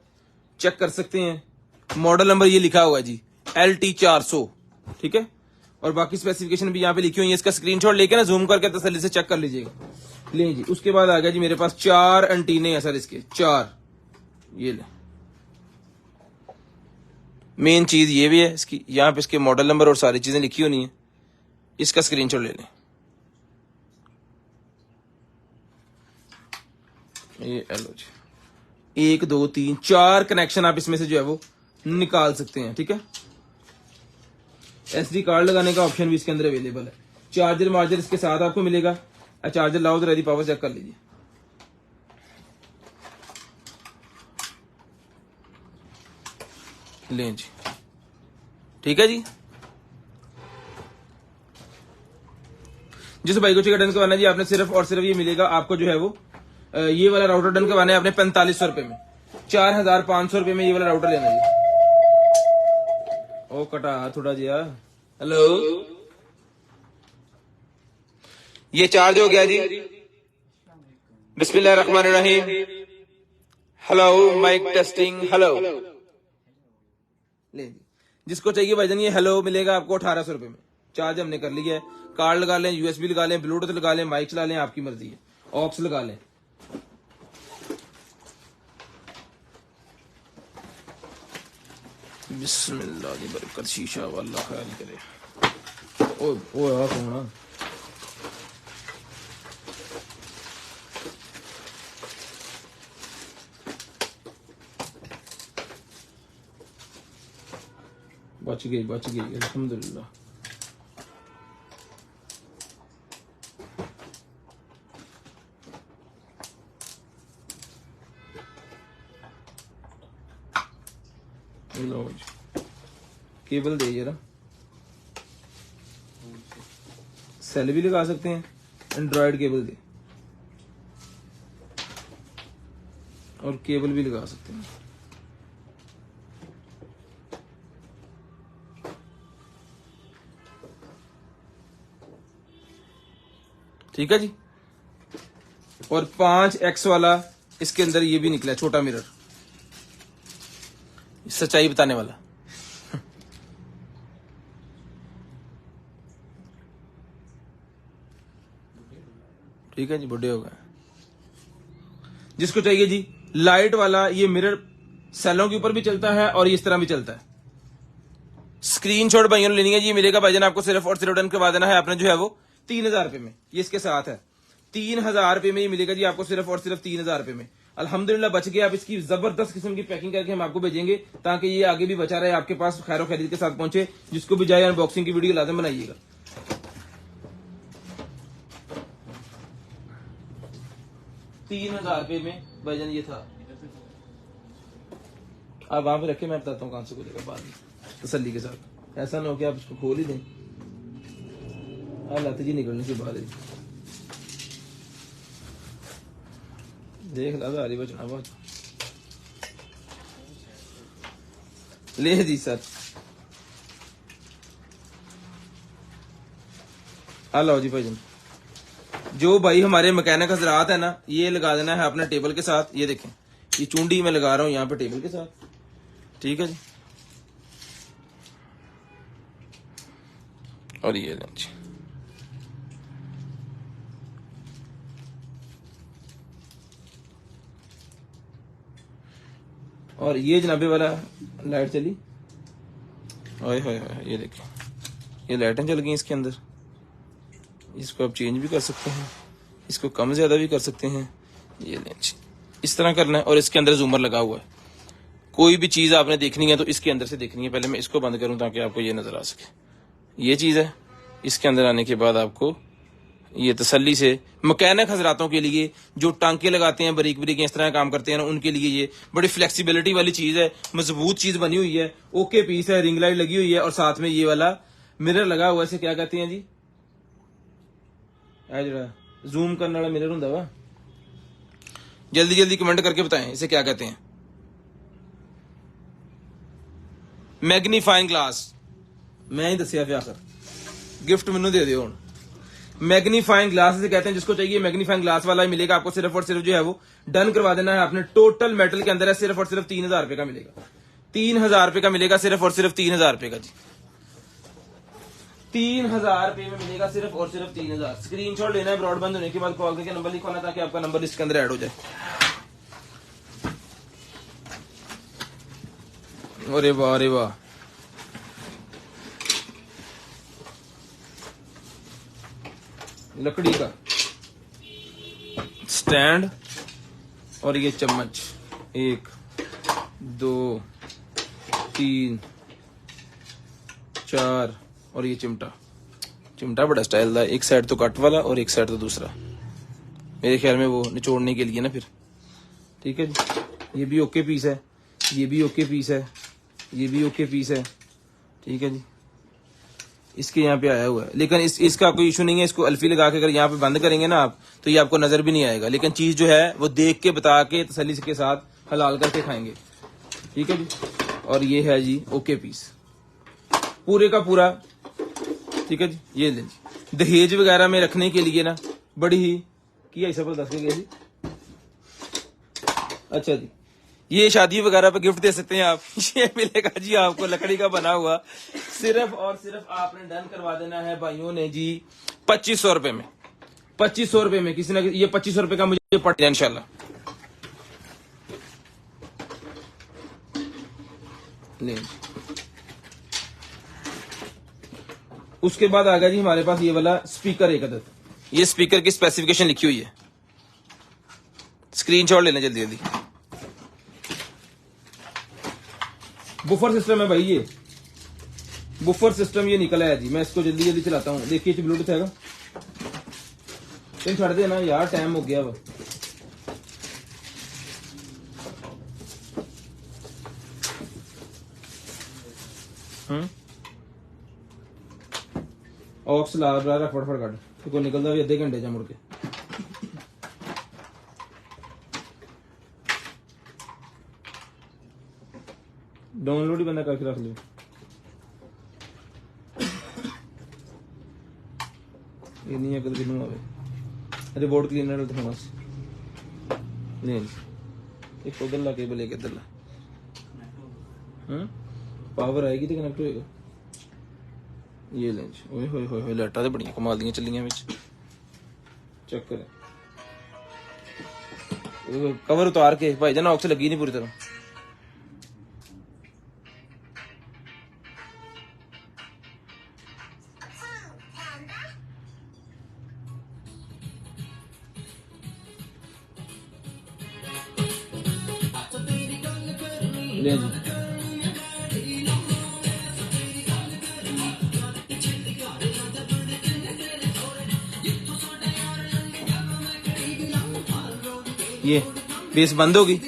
चेक कर सकते हैं। मॉडल नंबर ये लिखा हुआ है जी LT400, ठीक है। और बाकी स्पेसिफिकेशन भी यहाँ पे लिखी हुई है। इसका स्क्रीनशॉट लेके ना जूम करके तसल्ली से चेक कर लीजिएगा। ले जी, उसके बाद आ गया जी मेरे पास 4 एंटीने हैं सर इसके, 4। ये ले, मेन चीज ये भी है इसकी, यहाँ पे इसके मॉडल नंबर और सारी चीजें लिखी होनी है। इसका स्क्रीनशॉट ले लें। ये लो जी, 1 2 3 4 कनेक्शन आप इसमें से जो है वो निकाल सकते हैं, ठीक है। SD कार्ड लगाने का ऑप्शन भी इसके अंदर अवेलेबल है। चार्जर मार्जर इसके साथ आपको मिलेगा। चार्जर लाओ तो रेडी पावर चेक कर लीजिए। लें जी, ठीक है जी। जिस भाई को चाहिए डन करवाना जी आपने सिर्फ और सिर्फ ये मिलेगा आपको जो है वो ये वाला राउटर डन करवाना है आपने 4500 रुपए में, 4500 रुपए में ये वाला राउटर लेना जी। ओ कटा थोड़ा जी यार। हेलो, ये चार्ज हो गया जी। बिस्मिल्लाहिर्रहमानिर्रहीम। Hello, mic testing, hello. ले जी, जिसको चाहिए भाईजान ये हेलो मिलेगा आपको 1800 रुपए में। चार्ज हमने कर लिया है। कार्ड लगा लें, USB लगा लें, ब्लूटूथ लगा लें, माइक चला लें, आपकी मर्जी है। ऑक्स लगा लें। बिस्मिल्लाह की बरकत, शीशा वाला ख्याल करे। ओ यार कौन बच गई अल्हम्दुलिल्लाह। लो जी, केबल दे जरा, सेल भी लगा सकते हैं, एंड्रॉयड केबल दे और केबल भी लगा सकते हैं। ठीक है जी। और 5x वाला इसके अंदर ये भी निकला, छोटा मिरर, सच्चाई बताने वाला। ठीक है जी, बुढ़े हो गए। जिसको चाहिए जी लाइट वाला, ये मिरर सेलों के ऊपर भी चलता है और इस तरह भी चलता है। स्क्रीनशॉट भाइयों ने लेनी है जी, मिलेगा भाईजान आपको सिर्फ और सिर्फ डन करवा देना है आपने जो है वो 3000 रुपए में, ये इसके साथ है 3000 रुपए में ये मिलेगा जी आपको सिर्फ और सिर्फ 3000 रुपए में। अल्हम्दुलिल्लाह बच गया। अब इसकी जबरदस्त किस्म की पैकिंग करके हम आपको भेजेंगे ताकि ये आगे भी बचा रहे, आपके पास खैर खैरियत के साथ पहुंचे। जिसको भी जाए अनबॉक्सिंग की वीडियो लाजम बनाइएगा। ₹3000 में भाईजान ये था। आप वहां पे रखे, मैं बताता हूँ कहां से खुलेगा बाद में तसल्ली के साथ। ऐसा ना हो कि आप इसको खोल ही दें, लाते जी निकलने से बाहर है। देख ला आ रही बचना बहुत ले जी सर। लो जी भाईजान, जो भाई हमारे मैकेनिक हजरात है ना, ये लगा देना है अपने टेबल के साथ। ये देखें, ये चूंडी मैं लगा रहा हूं यहाँ पे टेबल के साथ। ठीक है जी। और ये जी, और ये जनाबे वाला लाइट चली, ओए होए होए, ये देखिए ये लाइटें चल गई इसके अंदर। इसको आप चेंज भी कर सकते हैं, इसको कम ज्यादा भी कर सकते हैं। ये लेंच इस तरह करना है। और इसके अंदर जूमर लगा हुआ है। कोई भी चीज आपने देखनी है तो इसके अंदर से देखनी है। पहले मैं इसको बंद करूं ताकि आपको ये नजर आ सके। ये चीज है, इसके अंदर आने के बाद आपको ये तसल्ली से मैकेनिक हजरातों के लिए जो टांके लगाते हैं, बारीक बारीक इस तरह काम करते हैं ना, उनके लिए ये बड़ी फ्लेक्सिबिलिटी वाली चीज है। मजबूत चीज बनी हुई है, ओके पीस है, रिंग लाइट लगी हुई है और साथ में ये वाला मिरर लगा हुआ है। इसे क्या कहते हैं जी? जरा जूम करने वाला मिरर होता वा, जल्दी जल्दी कमेंट करके बताएं इसे क्या कहते हैं। मैग्नीफाइंग ग्लास, मैं ही दसिया फिर आखिर, गिफ्ट मैनू दे दो। मैग्नीफाइंग ग्लास से कहते हैं। जिसको चाहिए मैग्नीफाइंग ग्लास वाला ही मिलेगा आपको। सिर्फ और सिर्फ जो है वो डन करवा देना है आपने। टोटल मेटल के अंदर है, सिर्फ और सिर्फ 3000 रुपए का मिलेगा। 3000 रुपए का मिलेगा, सिर्फ और सिर्फ 3000 रुपए का जी। 3000 रुपए में मिलेगा, सिर्फ और सिर्फ 3000। स्क्रीनशॉट लेना है, ब्रॉडबैंड होने के बाद कॉल करके नंबर लिखवाना ताकि आपका नंबर इसके अंदर ऐड हो जाए। अरे वाह, अरे वाह, लकड़ी का स्टैंड और ये चम्मच 1 2 3 4 और ये चिमटा। चिमटा बड़ा स्टाइल था, एक साइड तो कट वाला और एक साइड तो दूसरा, मेरे ख्याल में वो निचोड़ने के लिए ना फिर। ठीक है जी। ये भी ओके पीस है, ये भी ओके पीस है, ये भी ओके पीस है। ठीक है जी। इसके यहाँ पे आया हुआ है, लेकिन इसका कोई इशू नहीं है। इसको अल्फी लगा के अगर यहाँ पे बंद करेंगे ना आप तो ये आपको नजर भी नहीं आएगा। लेकिन चीज जो है वो देख के बता के तसल्ली के साथ हलाल करके खाएंगे। ठीक है जी। और ये है जी ओके पीस पूरे का पूरा। ठीक है जी। ये ले जी, दहेज वगैरह में रखने के लिए ना बड़ी ही किया ऐसा पर 10 के गए जी। अच्छा जी, ये शादी वगैरह पे गिफ्ट दे सकते हैं आप। ये मिलेगा जी आपको लकड़ी का बना हुआ। सिर्फ और सिर्फ आपने डन करवा देना है भाइयों ने जी 2500 रुपए में। 2500 रुपए में किसी ने ये 2500 रुपए का मुझे पड़ जाए इंशाल्लाह। ले उसके बाद आ गया जी हमारे पास ये वाला स्पीकर एक अदद। ये स्पीकर की स्पेसिफिकेशन लिखी हुई है, स्क्रीनशॉट लेना जल्दी जल्दी। बुफर सिस्टम है भाई ये, बुफर सिस्टम ये निकला है जी, मैं इसको जल्दी जल्दी चलाता हूँ। देखिए ब्लूटूथ हैगा, तुम छड़ देना यार, टाइम हो गया वा। ऑक्स ला रख फटफट कट, तो कोई निकलता भी अद्धे घंटे च मुड़ के। डाउनलोड ही बंदा करके रख लियो। ये नहीं अगर किनू आवे रिबोर्ड क्लीनर दिखाना नहीं, एक उधर ला केबल एक इधर ला, पावर आएगी तो कनेक्ट होएगा। ये लेंज ओए होए होए लाइटां ते बड़ियां कमाल दियां चलियां विच, चक्कर है। कवर उतार के भाई जान, ऑक्स लगी नहीं पूरी तरह। ले जी ये बेस बंद होगी।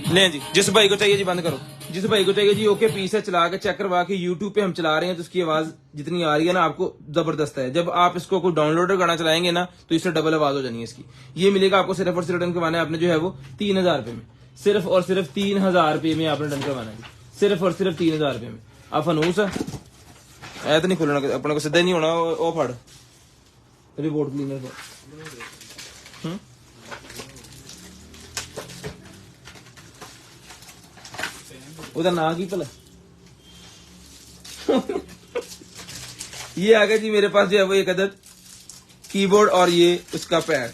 ले जी, जिस भाई को चाहिए जी बंद करो, जिस भाई को चाहिए जी ओके पीस है, चला के चेक करवा के। यूट्यूब पे हम चला रहे हैं तो उसकी आवाज जितनी आ रही है ना आपको जबरदस्त है। जब आप इसको कोई डाउनलोडर गाना चलाएंगे ना तो इससे डबल आवाज हो जानी है इसकी। ये मिलेगा आपको सिर्फ और सिर्फ डन करवाना है आपने जो है वो 3000 रुपए में, सिर्फ और सिर्फ 3000 रुपए में आपने डन करवाना है, सिर्फ और सिर्फ 3000 रुपए में। आप फनूस है ऐ तो नहीं खोलना अपने को, सीधा नहीं होना वो फड़ रिपोर्ट क्लीनर पर। उधर ना की भला ये आ गया जी मेरे पास जो है वो एक अदद कीबोर्ड और ये उसका पैड,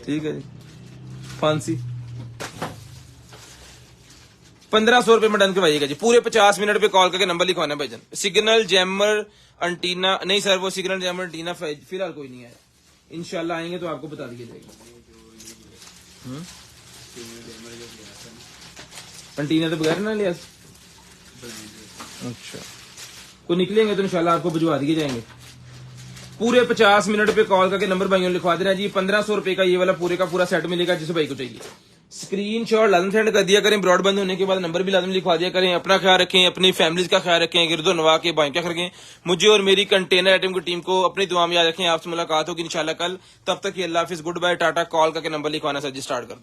ठीक है जी, फैंसी 1500 रुपए में डन करवाइएगा जी। पूरे 50 मिनट पे कॉल करके नंबर लिखवाना है भाईजान। सिग्नल जैमर एंटीना नहीं सर, वो सिग्नल जैमर एंटीना फिलहाल कोई नहीं है, इंशाल्लाह आएंगे तो आपको बता दिया जाएगा। एंटीना तो बगैर ना लिया, अच्छा कोई निकलेंगे तो इंशाल्लाह आपको भिजवा दिए जाएंगे। पूरे 50 मिनट पे कॉल करके नंबर भाइयों लिखवा देना जी। 1500 रुपए का ये वाला पूरे का पूरा सेट मिलेगा जिस भाई को चाहिए। स्क्रीनशॉट लाजम सेंड कर दिया करें, ब्रॉडबैंड होने के बाद नंबर भी लाजम लिखवा दिया करें। अपना ख्याल रखें, अपनी फैमिलीज का ख्याल रखें, गिरदो नवा के भाई क्या रखें। मुझे और मेरी कंटेनर आइटम की टीम को अपनी दुआ में याद रखें। आपसे मुलाकात होगी इंशाल्लाह कल, तब तक ये अल्लाह हाफिज, गुड बाय, टाटा। कॉल करके नंबर लिखवाना सर जी स्टार्ट कर दो।